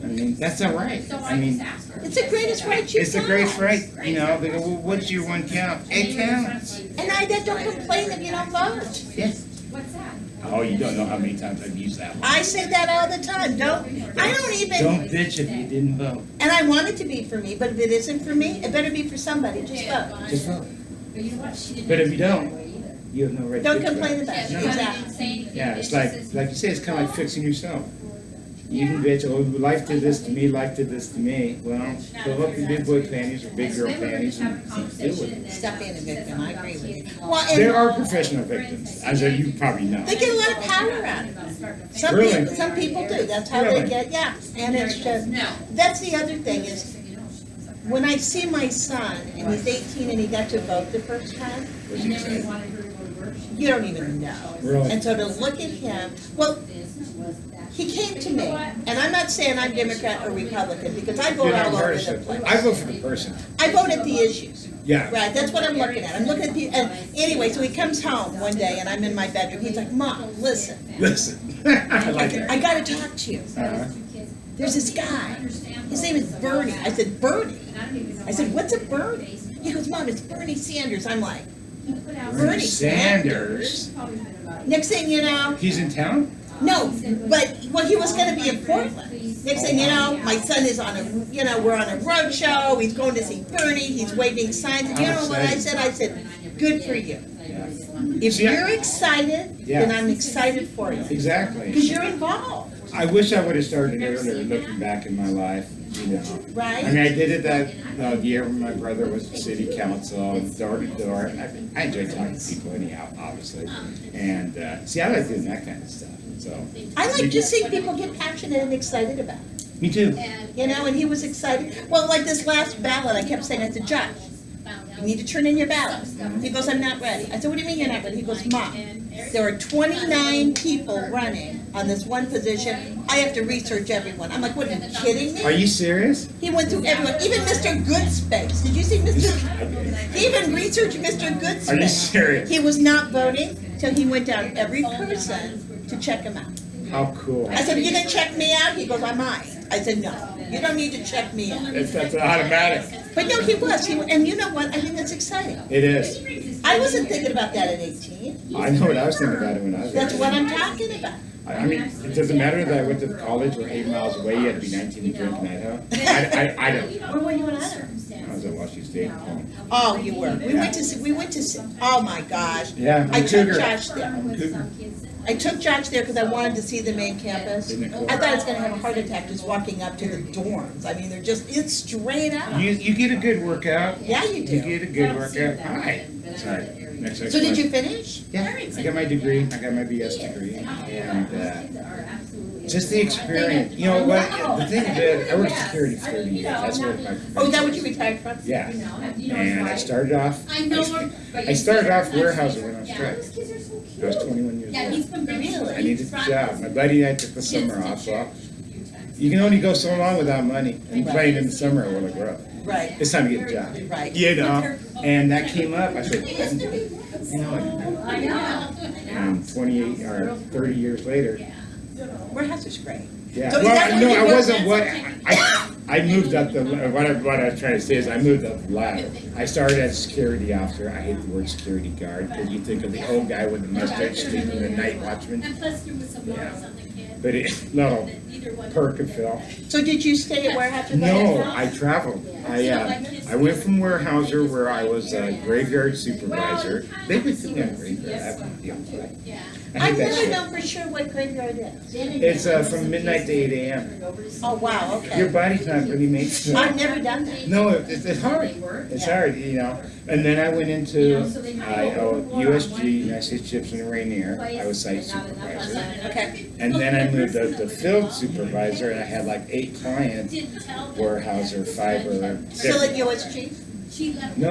I mean, that's all right. I mean, It's the greatest right you've it's the got. greatest right. You know, they go, well, what's your one count? It counts. And I don't complain if you don't vote. Yes. What's that? Oh, you don't know how many times I've used that one. I say that all the time. I don't even, Don't bitch if you didn't vote. and I want it to be for me, but if it isn't for me, it better be for somebody. Just vote. Just vote. But you know what? She didn't. But if you don't, you have no right to Don't bitch about complain it. about it. No. Exactly. Yeah, it's like you say, it's kind of like fixing yourself. You can bitch, oh, life did this to me, life did this to me. Well, fill up your big boy panties or big girl panties and deal with it. Stop being a victim. I agree with you. Well, There and are professional victims, as you probably know. they get a lot of power out of it. Really? Some people do. That's how Really? they get, yeah. And it's just, that's the other thing is, when I see my son, and he's 18 and he got to vote the first time, What'd you say? you don't even know. Really? And so to look at him, well, he came to me, and I'm not saying I'm Democrat or Republican, because I vote You're not all over the partisan. place. I vote for the person. I vote at the issues. Yeah. Right, that's what I'm looking at. I'm looking at the, and anyway, so he comes home one day, and I'm in my bedroom. He's like, Mom, listen, Listen. I like it. I gotta talk to you. Uh-huh. There's this guy. His name is Bernie. I said, Bernie? I said, what's a Bernie? He goes, Mom, it's Bernie Sanders. I'm like, Bernie Sanders. next thing you know, He's in town? no, but, well, he was gonna be in Portland. Next thing you know, my son is on a, we're on a road show. He's going to see Bernie. He's waving signs. And you know what I said? I said, good for you. Yeah. If See, I- you're excited, Yeah. then I'm excited for you. Exactly. Because you're involved, I wish I would have started earlier looking back in my life, you know. right? I mean, I did it that year when my brother was city council, door to door. I enjoy talking to people anyhow, obviously. And, see, I like doing that kind of stuff, so. I like to see people get passionate and excited about it. Me too. You know, and he was excited. Well, like this last ballot, I kept saying, I said, Josh, you need to turn in your ballot. He goes, I'm not ready. I said, what do you mean you're not ready? He goes, Mom, there are 29 people running on this one position. I have to research everyone. I'm like, what, are you kidding me? Are you serious? He went through everyone, even Mr. Goodspace. Did you see Mr.? He even researched Mr. Goodspace. Are you serious? He was not voting, so he went down every person to check him out. How cool. I said, are you gonna check me out? He goes, I might. I said, no, you don't need to check me out. That's automatic. But no, he was. And you know what? I think that's exciting. It is. I wasn't thinking about that at 18. I know what I was thinking about it when I was. That's what I'm talking about. I mean, it doesn't matter that I went to college or 8 miles away, you had to be 19 to drink in Idaho. I don't. Where were you in Idaho? I was at Washington State. Oh, you were. We went to see, oh my gosh. Yeah, I took Cougar. Josh there. Cougar. I took Josh there because I wanted to see the main campus. Isn't it cool? I thought I was gonna have a heart attack just walking up to the dorms. I mean, they're just, it's straight up. You get a good workout. Yeah, you do. You get a good workout. Hi. Sorry. Next So did you finish? Yeah, I got my degree. I got my BS degree, and just the experience. You know what? The thing is, I worked security for 30 years. That's what my. Oh, is that what you retired from? Yeah, and I started off. I started off warehousing when I was stressed. I was 21 years old. Really? I needed a job. My buddy and I took the summer off. Well, you can only go so long without money. And playing in the summer will it grow. Right. It's time to get a job. Right. You know, and that came up. I said, you know, I can do it. And 28 or 30 years later. Warehouse is great. Yeah. So is that Well, no, what you I were- wasn't. I moved up the. What I was trying to say is I moved up the ladder. I started as a security officer. I hate the word security guard because you think of the old guy with the mustache sleeping, the night watchman. Yeah. But it, no, perk and fill. So did you stay at warehouse? No, I traveled. I went from warehouser where I was a graveyard supervisor. They would put me on graveyard. That would be okay. I I've hate that never shit. known for sure what graveyard is. It's from midnight to 8 a.m. Oh, wow, Your okay. body's not really made for I've it. never done that. No, it's hard. It's hard, you know. And then I went into USG, United States Ships and Rainier. I was site supervisor. Okay. And then I moved up to field supervisor, and I had like 8 clients, warehouser, fiber. Still at USG? No.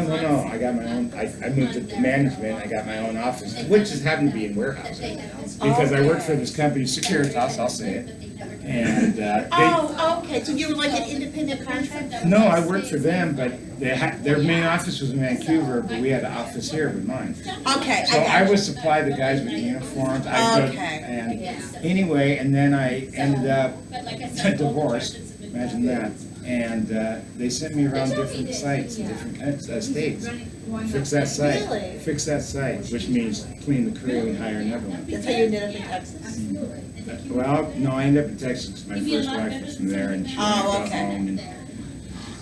I got my own. I moved to management. I got my own office, which just happened to be in warehousing because I worked for this company, Securitas. I'll say it. And Oh, okay, so you were like an independent contractor? no, I worked for them, but their main office was in Vancouver, but we had an office here with mine. Okay, So I I got would you. supply the guys with uniforms. I would, Okay. and anyway, and then I ended up divorced. Imagine that. And they sent me around different sites in different states. Fix that site. Really? Fix that site, which means clean the crew and hire another one. That's how you ended up in Texas? Well, no, I ended up in Texas. My first wife was from there, and she wanted to Oh, go okay. home. And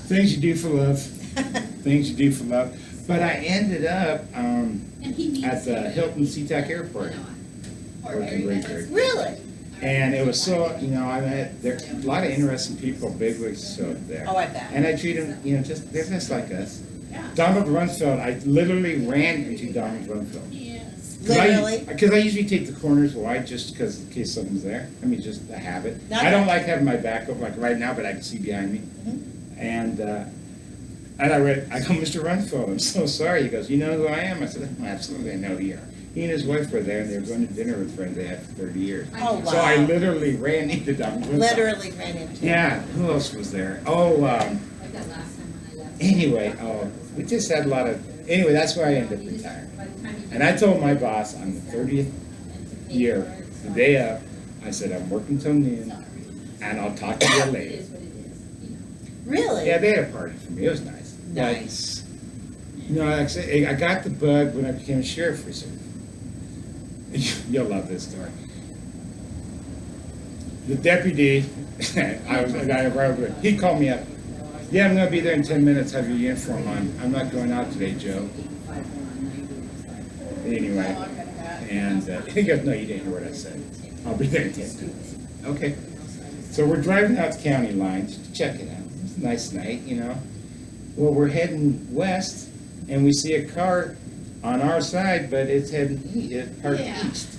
things you do for love. Things you do for love. But I ended up at the Hilton SeaTac Airport working graveyard. Really? And it was so, you know, I met there a lot of interesting people, bigwigs showed there. Oh, I bet. And I treat them, you know, they're just like us. Donald Rumsfeld, I literally ran into Donald Rumsfeld. Literally? Because I usually take the corners wide just because in case someone's there. I mean, just a habit. Not I don't that- like having my back up like right now, but I can see behind me. And I go, Mr. Rumsfeld, I'm so sorry. He goes, you know who I am? I said, oh, absolutely, I know who you are. He and his wife were there, and they were going to dinner with friends they had for 30 years. Oh, wow. So I literally ran into Donald Rumsfeld. Literally ran into. Yeah, who else was there? Oh, anyway, we just had a lot of, anyway, that's why I ended up retiring. And I told my boss on the 30th year, the day up, I said, I'm working till noon, and I'll talk to you later. Really? Yeah, they had a party for me, it was nice. Nice. But, you know, like I said, I got the bug when I became a sheriff recently. You'll love this story. The deputy, he called me up. Yeah, I'm gonna be there in 10 minutes, have your uniform on. I'm not going out today, Joe. Anyway, and he goes, no, you didn't hear what I said. I'll be there in 10 minutes. Okay. So we're driving out the county lines to check it out. It's a nice night, you know. Well, we're heading west, and we see a car on our side, but it's heading parked east.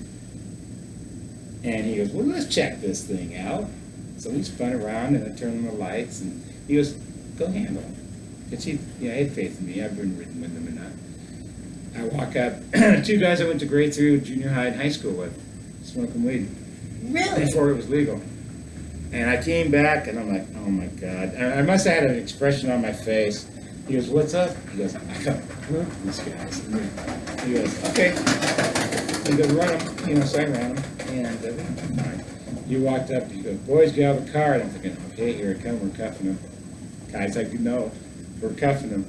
And he goes, well, let's check this thing out. So we spun around and I turned on the lights and he goes, go handle him. Because he had faith in me. I've been ridden with him and I walk up, 2 guys I went to grade 3 junior high and high school with, smoking weed. Really? Before it was legal. And I came back and I'm like, oh my God. I must have had an expression on my face. He goes, what's up? He goes, I got this guys. He goes, okay. He goes, run him. So I ran him. And fine. He walked up, he goes, boys, get out of the car. And I'm thinking, okay, here it comes, we're cuffing him. Guys like, no, we're cuffing him.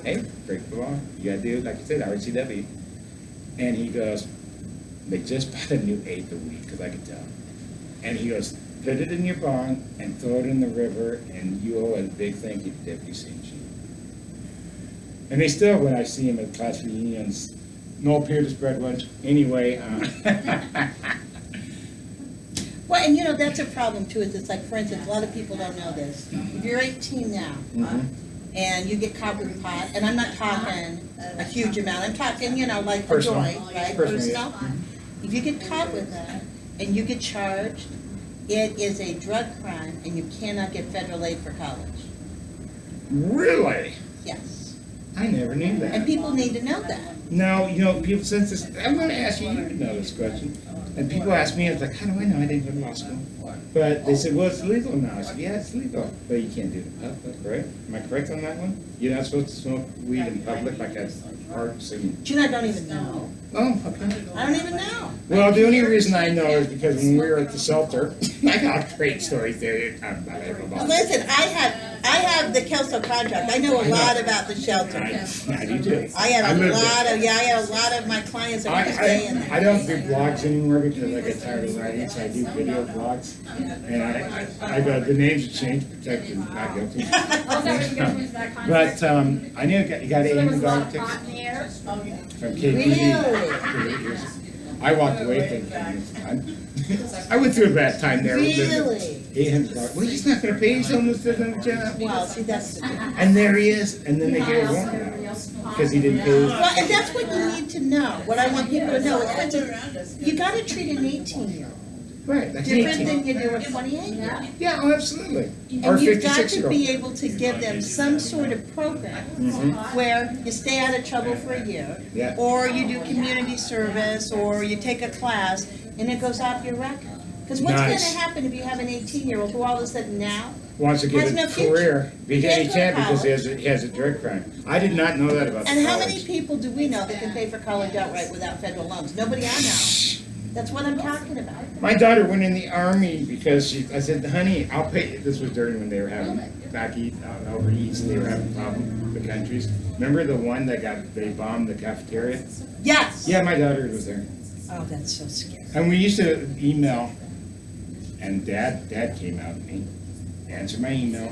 Hey, break the law. You gotta do it, like you said, RCW. And he goes, they just bought a new 8th a week, because I could tell. And he goes, put it in your bong and throw it in the river, and you owe a big thank you to Deputy St. Jude. And they still, when I see him at class reunions, no appear to spread lunch. Anyway, Well, and that's a problem too, is it's like, for instance, a lot of people don't know this. If you're 18 now, and you get caught with pot, and I'm not talking a huge amount, I'm talking, like a Personal. joint, right, Personal, personal. If you get caught with that, and you get charged, it is a drug crime, and you cannot get federal aid for college. really? Yes. I never knew And that. people need to know that. Now, people, since this, I'm going to ask you, you would know this question. And people ask me, it's like, how do I know? I didn't go to law school. But they said, well, it's legal now. I said, yeah, it's legal. But you can't do it in public, right? Am I correct on that one? You're not supposed to smoke weed in public like at parks and... Do you know, I don't even know. Oh, okay. I don't even know. Well, the only reason I know is because when we were at the shelter, I got great stories there. I'm not able to... Listen, I have the Kelso contract. I know a lot about the shelter. I do too. I had a lived lot it. of my clients that were staying there. I don't do blogs anymore because I get tired of writing, so I do video blogs. And I got the names have changed, protected, not guilty. But I knew you got an $80 ticket from KPD. Really? I walked away thinking, I went through a bad time there. Really? $800. Well, he's not going to pay. He's almost doesn't have a job. Well, see, that's the thing. And there he is, and then they get a warrant because he didn't pay. Well, and that's what you need to know. What I want people to know is, for instance, you got to treat an 18-year-old Right, like different 18. than you do a 28-year-old. Yeah, oh, absolutely. Or And you've got to 56-year-old. be able to give them some sort of program where you stay out of trouble for a year, Yeah. or you do community service, or you take a class, and it goes off your record. Because what's going to Nice. happen if you have an 18-year-old who all of a sudden now Wants to get has a no future. career. Because he Can't go to can't because college. he has a drug crime. I did not know that about And how college. many people do we know that can pay for college outright without federal loans? Nobody I know. That's what I'm talking about. My daughter went in the army because I said, honey, I'll pay. This was during when they were having over east, they were having problems with the countries. Remember the one they bombed the cafeteria? Yes. Yeah, my daughter was there. Oh, that's so scary. And we used to email, and Dad came out to me, answer my email,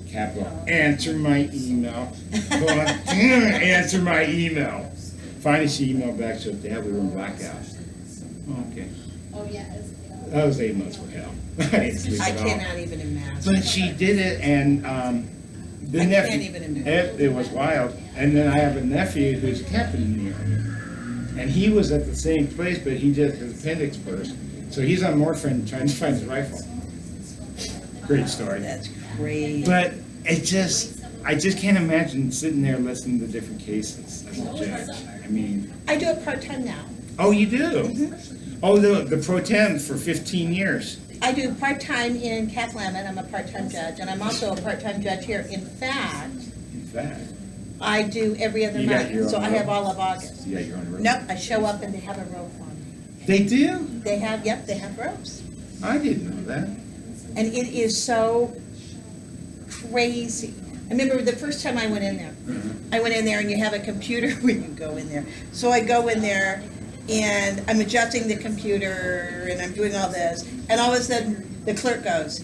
capital, answer my email, answer my email. Finally, she emailed back, so Dad, we were in blackout. Oh, okay. Oh, yeah. That was 8 months for hell. I didn't sleep I at all. cannot even imagine. But she did it, and the I nephew. can't even imagine. It was wild. And then I have a nephew who's a captain in the army, and he was at the same place, but he just his appendix burst, so he's on morphine trying to find his rifle. Great story. That's crazy. But I just can't imagine sitting there listening to different cases as a judge. I mean, I do it part-time now. oh, you do? Oh, the pro tem for 15 years. I do part-time in Cathlamet. I'm a part-time judge, and I'm also a part-time judge here. In fact, In fact, I do every other You got your month, so own I have room? all of August. you got your own room. Nope, I show up and they have a robe for me. They do? They have robes. I didn't know that. And it is so crazy. I remember the first time I went in there. I went in there and you have a computer when you go in there. So I go in there and I'm adjusting the computer and I'm doing all this. And all of a sudden the clerk goes,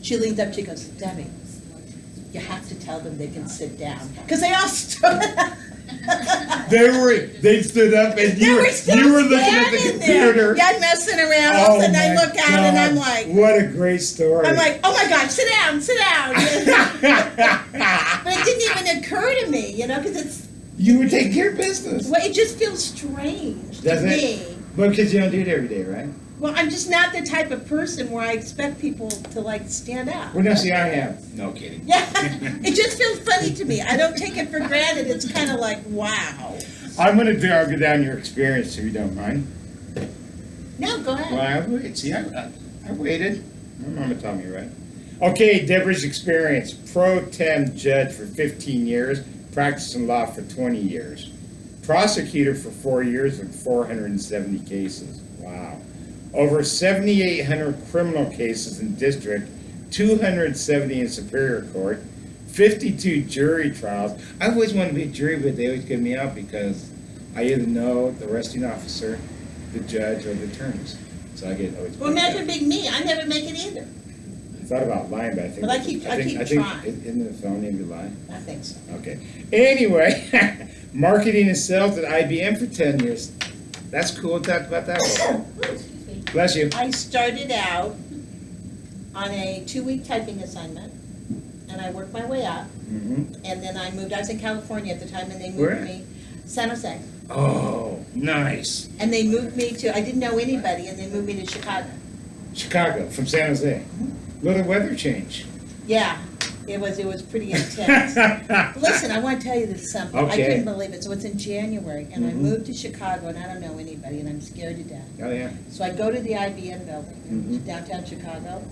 she leans up, she goes, Debbie, you have to tell them they can sit down. Because they all stood up. They stood up and They were still you were looking at the standing there. computer. Yeah, I'm messing around. All of a sudden I my look out and I'm God. like, What a great story. oh my God, sit down, sit down. But it didn't even occur to me, because it's, You were taking care of business. well, it just feels strange Doesn't to it? me. But because you don't do it every day, right? Well, I'm just not the type of person where I expect people to like stand out. Well, now see, I have. No kidding. Yeah, it just feels funny to me. I don't take it for granted. It's kind of like, wow. I'm going to go down your experience if you don't mind. No, go ahead. Well, I wait. See, I waited. My mama told me, right? Okay, Deborah's experience. Pro tem judge for 15 years, practicing law for 20 years. Prosecutor for 4 years with 470 cases. Wow. Over 7,800 criminal cases in district, 270 in Superior Court, 52 jury trials. I always wanted to be a jury, but they always get me out because I either know the arresting officer, the judge, or the attorneys. So I get always. Well, imagine being me. I never make it either. I thought about lying, but I think. But I keep trying. Isn't it a felony if you lie? I think so. Okay. Anyway, marketing and sales at IBM for 10 years. That's cool. Talk about that one. Bless you. I started out on a 2-week typing assignment, and I worked my way up. Mm-hmm. And then I moved. I was in California at the time, and they moved Where? me San Jose. Oh, nice. And they moved me to. I didn't know anybody, and they moved me to Chicago. Chicago from San Jose. Little weather change. Yeah, it was pretty intense. Listen, I want to tell you this something. Okay. I couldn't believe it. So it's in January, and I Mhm. moved to Chicago, and I don't know anybody, and I'm scared to death. Oh, yeah. So I go to the IBM building, Mhm. downtown Chicago,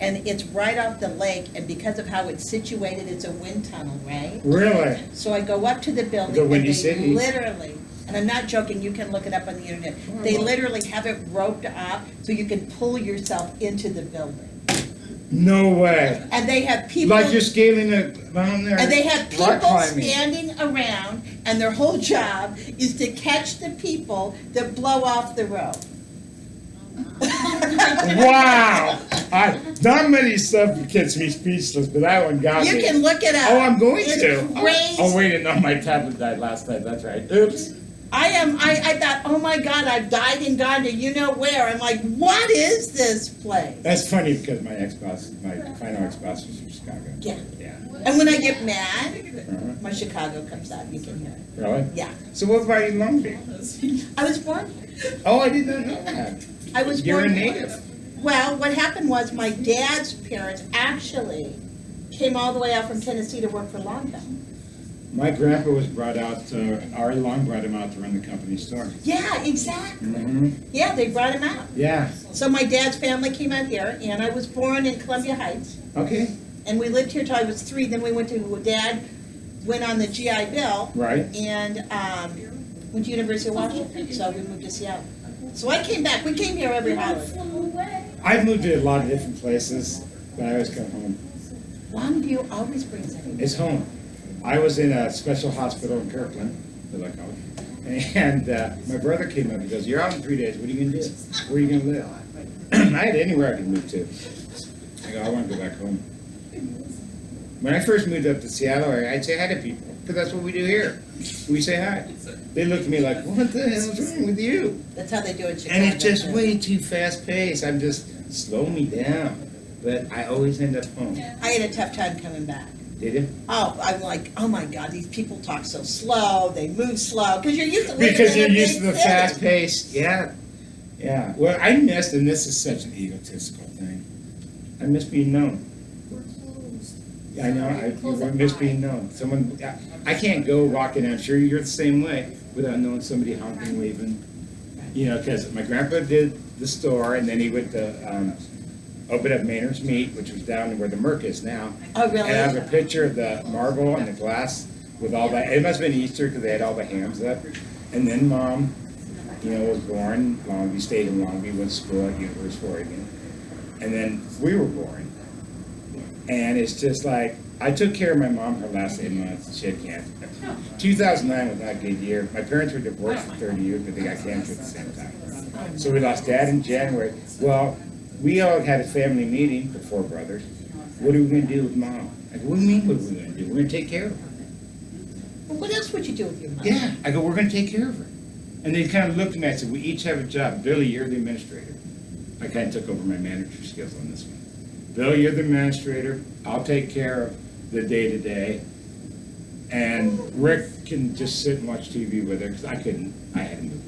and it's right off the lake, and because of how it's situated, it's a wind tunnel, right? Really? So I go up to the building, The Windy and they City. literally, and I'm not joking, you can look it up on the internet, they literally have it roped up so you can pull yourself into the building. No way. And they have people. Like you're scaling a mountain there. And they have rock people climbing. standing around, and their whole job is to catch the people that blow off the road. Wow. Not many stuff gets me speechless, but that one got me. You can look it up. Oh, I'm going It's to. crazy. Oh, wait, and no, my tablet died last night. That's right. Oops. I thought, oh my God, I've died and gone to you know where. I'm like, what is this place? That's funny because my ex-boss, my final ex-boss was from Chicago. Yeah. Yeah. And when I get mad, Uh-huh. my Chicago comes out. You can hear it. Really? Yeah. So what about you, Longview? I was born here. Oh, I did not know that. I was You're a born here. native. Well, what happened was my dad's parents actually came all the way out from Tennessee to work for Longview. My grandpa was brought out, Ari Long brought him out to run the company store. Yeah, exactly. Mm-hmm. Yeah, they brought him out. Yeah. So my dad's family came out here, and I was born in Columbia Heights, Okay. and we lived here till I was 3. Then we went to, Dad went on the GI Bill, Right. and went to University of Washington, so we moved to Seattle. So I came back. We came here every holiday. I've moved to a lot of different places, but I always come home. Longview always brings everyone. It's home. I was in a special hospital in Kirkland, what I call it, and my brother came up and goes, "You're out in 3 days. What are you gonna do? Where are you gonna live?" I had anywhere I could move to. I go, "I want to go back home." When I first moved up to Seattle area, I'd say hi to people because that's what we do here. We say hi. They look at me like, "What the hell is wrong with you?" That's how they do it in Chicago. And it's just too. way too fast paced. I'm just slow me down. But I always end up home. I had a tough time coming back. Did you? Oh, I'm like, oh my God, these people talk so slow, they move slow, because you're used to living Because in a you're used big to the city. fast pace. Yeah. Yeah. Well, I missed, and this is such an egotistical thing. I miss being known. Yeah, I know. I miss being known. Someone. I can't go walking. I'm sure you're the same way without knowing somebody honking, waving. You know, because my grandpa did the store, and then he went to open up Maynard's Meat, which was down where the Merc is now. Oh, really? And I have a picture of the marble and the glass with all that. It must have been Easter because they had all the hams up. And then Mom, you know, was born. Longview, stayed in Longview, went to school at University of Oregon. And then we were born. And it's just like, I took care of my mom her last 8 months. She had cancer. 2009 was not a good year. My parents were divorced for 30 years, but they got cancer at the same time. So we lost Dad in January. Well, we all had a family meeting, the 4 brothers. What are we going to do with Mom? I go, what do you mean what are we going to do? We're going to take care of her. Well, what else would you do with your mom? Yeah. I go, we're going to take care of her. And they kind of looked at me and said, we each have a job. Billy, you're the administrator. I kind of took over my manager skills on this one. Bill, you're the administrator. I'll take care of the day-to-day. And Rick can just sit and watch TV with her because I couldn't. I had to move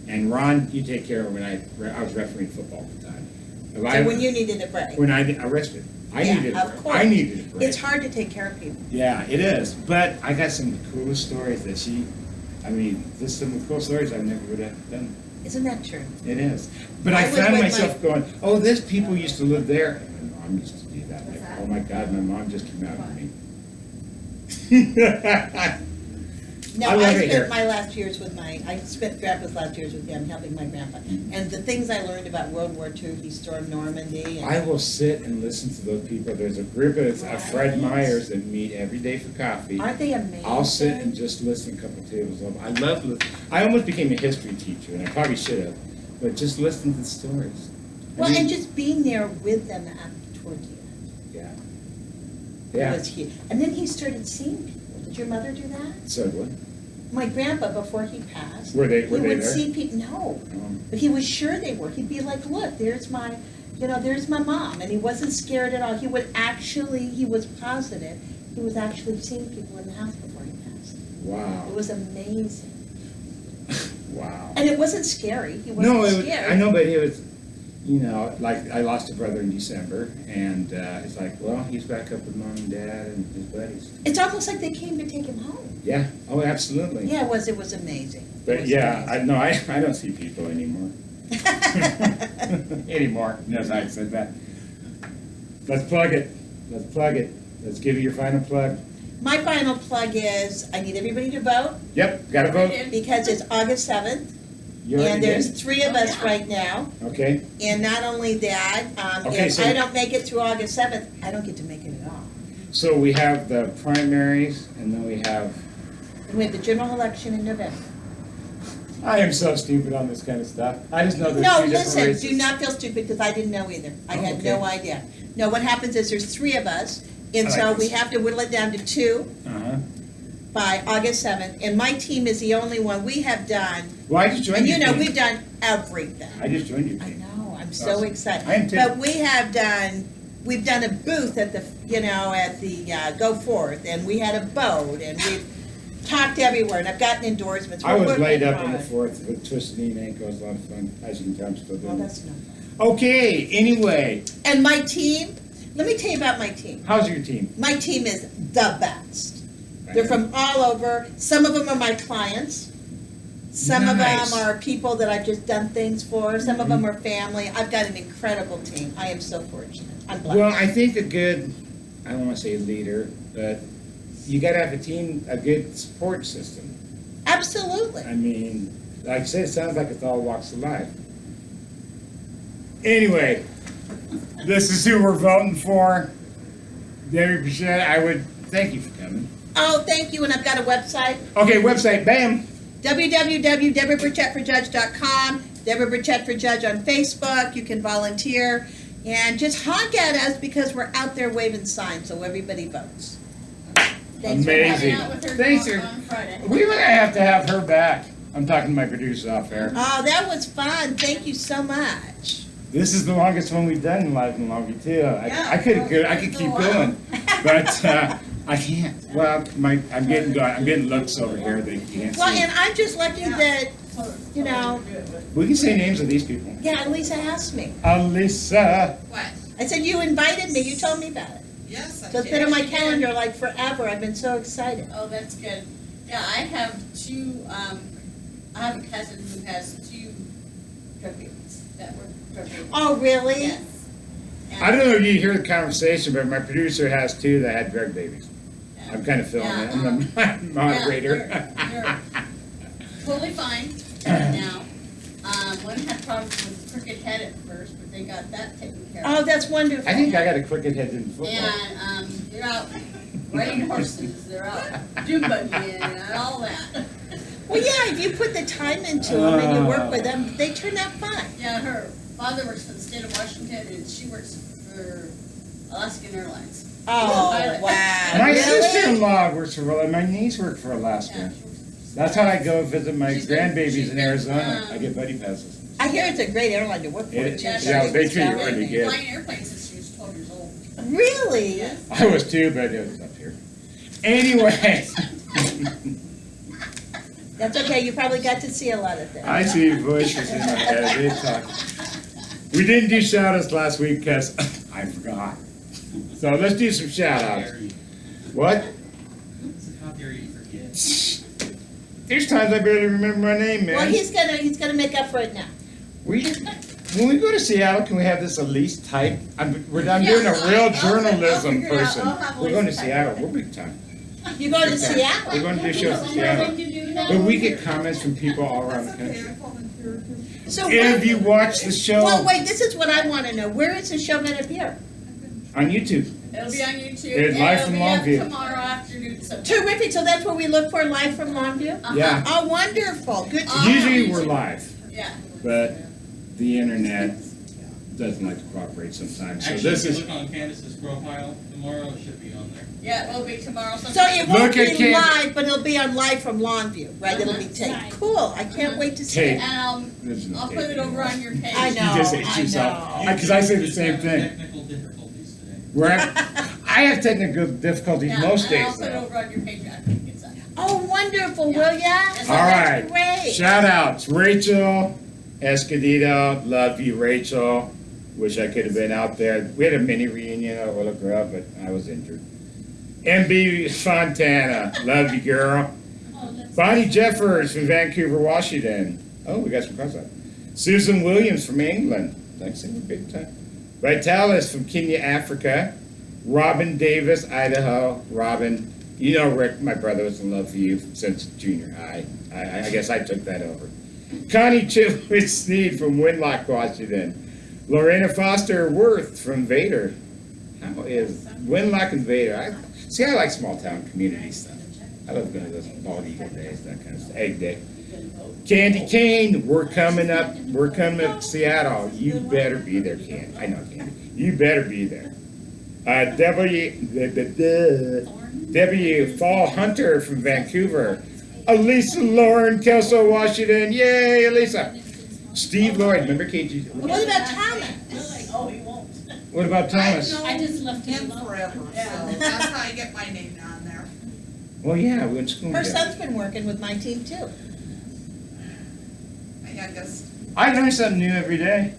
her. And Ron, you take care of when I was refereeing football at the time. So when you needed a break. When I arrested, I Yeah, needed a of break. course. I needed a break. It's hard to take care of people. Yeah, it is. But I got some of the coolest stories that just some of the cool stories I never would have done. Isn't that true? It is. But I I was found with myself going, oh, this people used to live there. And my mom used to do that. Like, that? oh my God, my mom just came out of me. No, I love I it here. spent Grandpa's last years with him, helping my grandpa. And the things I learned about World War II, he stormed Normandy. And I will sit and listen to those people. There's a group of Fred Myers that meet every day for coffee. Aren't they amazing? I'll sit and just listen a couple tables over. I almost became a history teacher, and I probably should have, but just listen to the stories. Well, and just being there with them toward the end. Yeah. It Yeah. was huge. And then he started seeing people. Did your mother do that? So what? My grandpa, before he passed. Were they He would there? see people, no. But he was sure they were. He'd be like, look, there's my mom. And he wasn't scared at all. He was positive. He was actually seeing people in the house before he passed. Wow. It was amazing. Wow. And it wasn't scary. He No, wasn't scared. I know, but it was, like I lost a brother in December, and it's like, well, he's back up with mom and dad and his buddies. It's almost like they came to take him home. Yeah. Oh, absolutely. Yeah, it was amazing. But yeah, I don't see people anymore. Anymore. Yes, I said that. Let's plug it. Let's give you your final plug. My final plug is, I need everybody to vote, Yep, gotta vote. because it's August 7th, You already and there's did? 3 of us right now. Okay. And not only that, Okay, if so- I don't make it through August 7th, I don't get to make it at all. So we have the primaries, and then we have. And we have the general election in November. I am so stupid on this kind of stuff. I just know there's No, 3 different listen, races. do not feel stupid, because I didn't know either. I Oh, had okay. no idea. No, what happens is there's 3 of us, and I so like we this. have to whittle it down to 2 Uh-huh. by August 7th. And my team is the only one we have done, Well, I just joined and your team. we've done everything. I just joined your I team. know, I'm so Awesome. excited. I am too. But we've done a booth at the Go Forth, and we had a boat, and we've talked everywhere, and I've gotten endorsements. I We're was working laid up on the hard. 4th with twisted knee and ankle. It was a lot of fun. As you can tell, I'm still Well, doing it. that's no fun. Okay, anyway, And my team, let me tell you about my team. how's your team? My team is the best. They're from all over. Some of them are my clients. Some of Nice. them are people that I've just done things for. Some of them are family. I've got an incredible team. I am so fortunate. I'm blessed. Well, I think I don't want to say leader, but you got to have a good support system. Absolutely. I mean, like I said, it sounds like it's all walks of life. Anyway, this is who we're voting for. Debbie Bichette, I would thank you for coming. Oh, thank you, and I've got a website, Okay, website, bam. www.deborahbrichettforjudge.com, Deborah Brichette for Judge on Facebook. You can volunteer, and just honk at us because we're out there waving signs, so everybody votes. Thanks for having Amazing. me. Out with her Thanks, dog sir. on Friday. We're gonna have to have her back. I'm talking to my producer off air. Oh, that was fun. Thank you so much. This is the longest one we've done in Live and Longview too. Yeah, I could it's keep a while. going, but I can't. Well, I'm getting looks over here that you can't Well, see. and I'm just lucky that, you know, We can say names of these people. yeah, Lisa asked me. Alyssa. What? I said, you invited me. You told me about it. Yes, I So it's did. been on my calendar like forever. I've been so excited. Oh, that's good. Yeah, I have I have a cousin who has 2 drug babies that were drug babies. Oh, really? Yes. And- I don't know if you hear the conversation, but my producer has 2 that had drug babies. yeah. I'm kind of filming Yeah, it. I'm the moderator. they're totally fine now. One had problems with crooked head at first, but they got that taken care Oh, of. that's wonderful. I think I got a crooked head in football. And they're out riding horses, they're out dune buggying and all that. Well, yeah, if you put the time into them and you work with them, they turn out fine. Yeah, her father works for the state of Washington and she works for Alaskan Airlines. Oh, Pilot. wow. My Really? sister-in-law works for, my niece worked for Yeah, Alaska. she works- That's how I go visit my She's been- grandbabies she's in been, Arizona. I get buddy passes. I hear it's a great airline to work for. It- too. yeah, they treat you really good. Flying airplanes since she was 12 years old. Really? Yes. I was too, but it was up here. Anyway. That's okay, you probably got to see a lot of things. I see voices in my head, they talk. We didn't do shout outs last week because I forgot. So let's do some shout outs. What? How dare you forget? There's times I barely remember my name, man. Well, he's gonna make up for it now. When we go to Seattle, can we have this at least type? I'm doing a real journalism person. We're going to Seattle, we're big time. You're going to We're Seattle? going to do shows in Seattle. But we get comments from people all around the country. So If you watch the Well, show wait, this is what I wanna know. Where is the show gonna appear? on YouTube, It'll be on YouTube. It's live from It'll be up Longview. tomorrow afternoon. So Terrific, so that's what we look for, live from Longview? yeah. Oh, wonderful, good to know. Usually we're live, yeah. but the internet doesn't like to cooperate sometimes. So Actually, this if is, you look on Candace's profile tomorrow, it should be on there. Yeah, it'll be tomorrow. So it won't Look at be Candace. live, but it'll be on live from Longview, right? It'll be taped. Cool, I can't wait to see Tape. it. And There's no I'll put tape it over anymore. on your page. I You know, just ate I yourself. know. Because I say the Just same having thing. Technical difficulties today. I have technical difficulties Yeah, most and I'll days put it though. over on your page after it gets up. Oh, wonderful, will ya? Yes, Oh, All that's right. great. Shout outs, Rachel Escondido, love you, Rachel. Wish I could have been out there. We had a mini reunion at Willow Grove, but I was injured. MB Fontana, love you, girl. Bonnie Jeffers from Vancouver, Washington. Oh, we got some cross out. Susan Williams from England. Thanks, we're big time. Vitalis from Kenya, Africa. Robin Davis, Idaho. Robin, you know Rick, my brother, was in love with you since junior high. I guess I took that over. Connie Chipwitz Sneed from Winlock, Washington. Lorena Foster Worth from Vader. How is Winlock and Vader? I like small town community stuff. I love going to those bald eagle days, that kind of stuff. Egg day. Candy Cane, we're coming up to Seattle. You better be there, Candy. I know Candy. You better be there. W Fall Hunter from Vancouver. Elisa Lauren, Kelso, Washington. Yay, Elisa. Steve Lloyd, remember KG? What about Thomas? What about Thomas? I just left him forever, so that's how I get my name on there. Well, yeah, we went to school Her together. son's been working with my team too. I guess. I learn something new every day.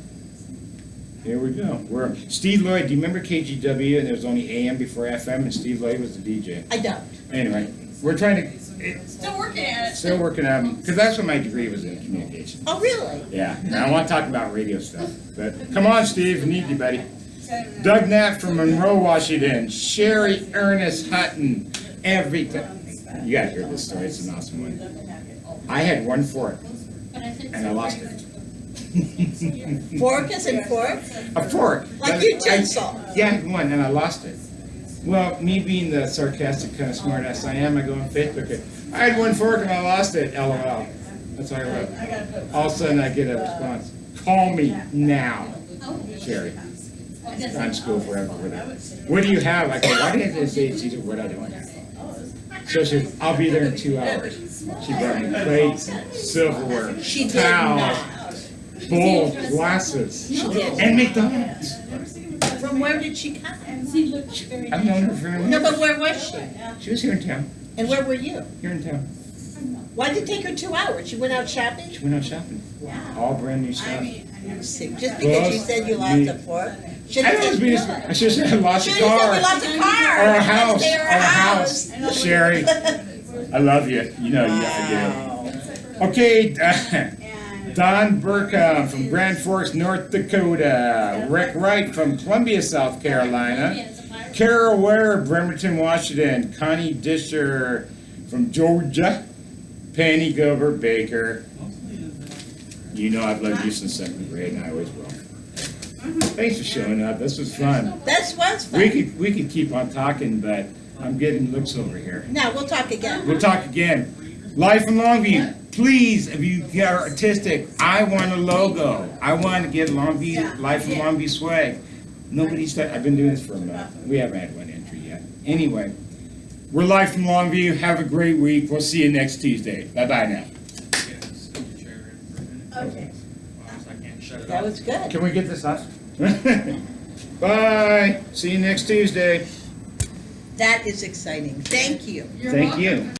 Here we go. We're Steve Lloyd. Do you remember KGW? And there was only AM before FM, and Steve Lloyd was the DJ. I don't. Anyway, we're trying to Still working at it. still working on because that's what my degree was in, communication. Oh, really? Yeah. And I want to talk about radio stuff, but come on, Steve, we need you, buddy. Doug Knapp from Monroe, Washington. Sherry Ernest Hutton. Every time. You gotta hear this story. It's an awesome one. I had one fork, and I lost it. Fork as in fork? A fork. Like utensil. Yeah, I had one, and I lost it. Well, me being the sarcastic kind of smart ass I am, I go on Facebook. I had one fork and I lost it. LOL. That's what I wrote. All of a sudden, I get a response. Call me now, Sherry. I'm school forever with her. What do you have? I go, why did I say it's what I don't have? So she said, I'll be there in 2 hours. She brought me plates, silverware, She did towels, not. bowls, glasses, She did. and McDonald's. From where did she come? I've known her for a No, but years. where was she? She was here in town. And where were you? Here in town. Why did it take her 2 hours? She went out shopping? She went out shopping. All brand new stuff. Just because you said you lost a fork? Should I have don't said, know, I should have said I lost a should have said car. you lost a car. Or a house. Or Or a house. Sherry, I love you. You know you I do. Okay, Don Burkham from Grand Forks, North Dakota. Rick Wright from Columbia, South Carolina. Carol Ware, Bremerton, Washington. Connie Disher from Georgia. Penny Gilbert Baker. You know I've loved you since 2nd grade, and I always will. Thanks for showing up. This was fun. This was fun. We could keep on talking, but I'm getting looks over here. No, we'll talk again. We'll talk again. Life in Longview. Please, if you are artistic, I want a logo. I want to get Longview, Life in Longview swag. Nobody's done. I've been doing this for a month. We haven't had one entry yet. Anyway, we're Live from Longview. Have a great week. We'll see you next Tuesday. Bye-bye now. Okay. I can't shut it That off. was good. Can we get this off? Bye. See you next Tuesday. That is exciting. Thank you. You're Thank welcome. you.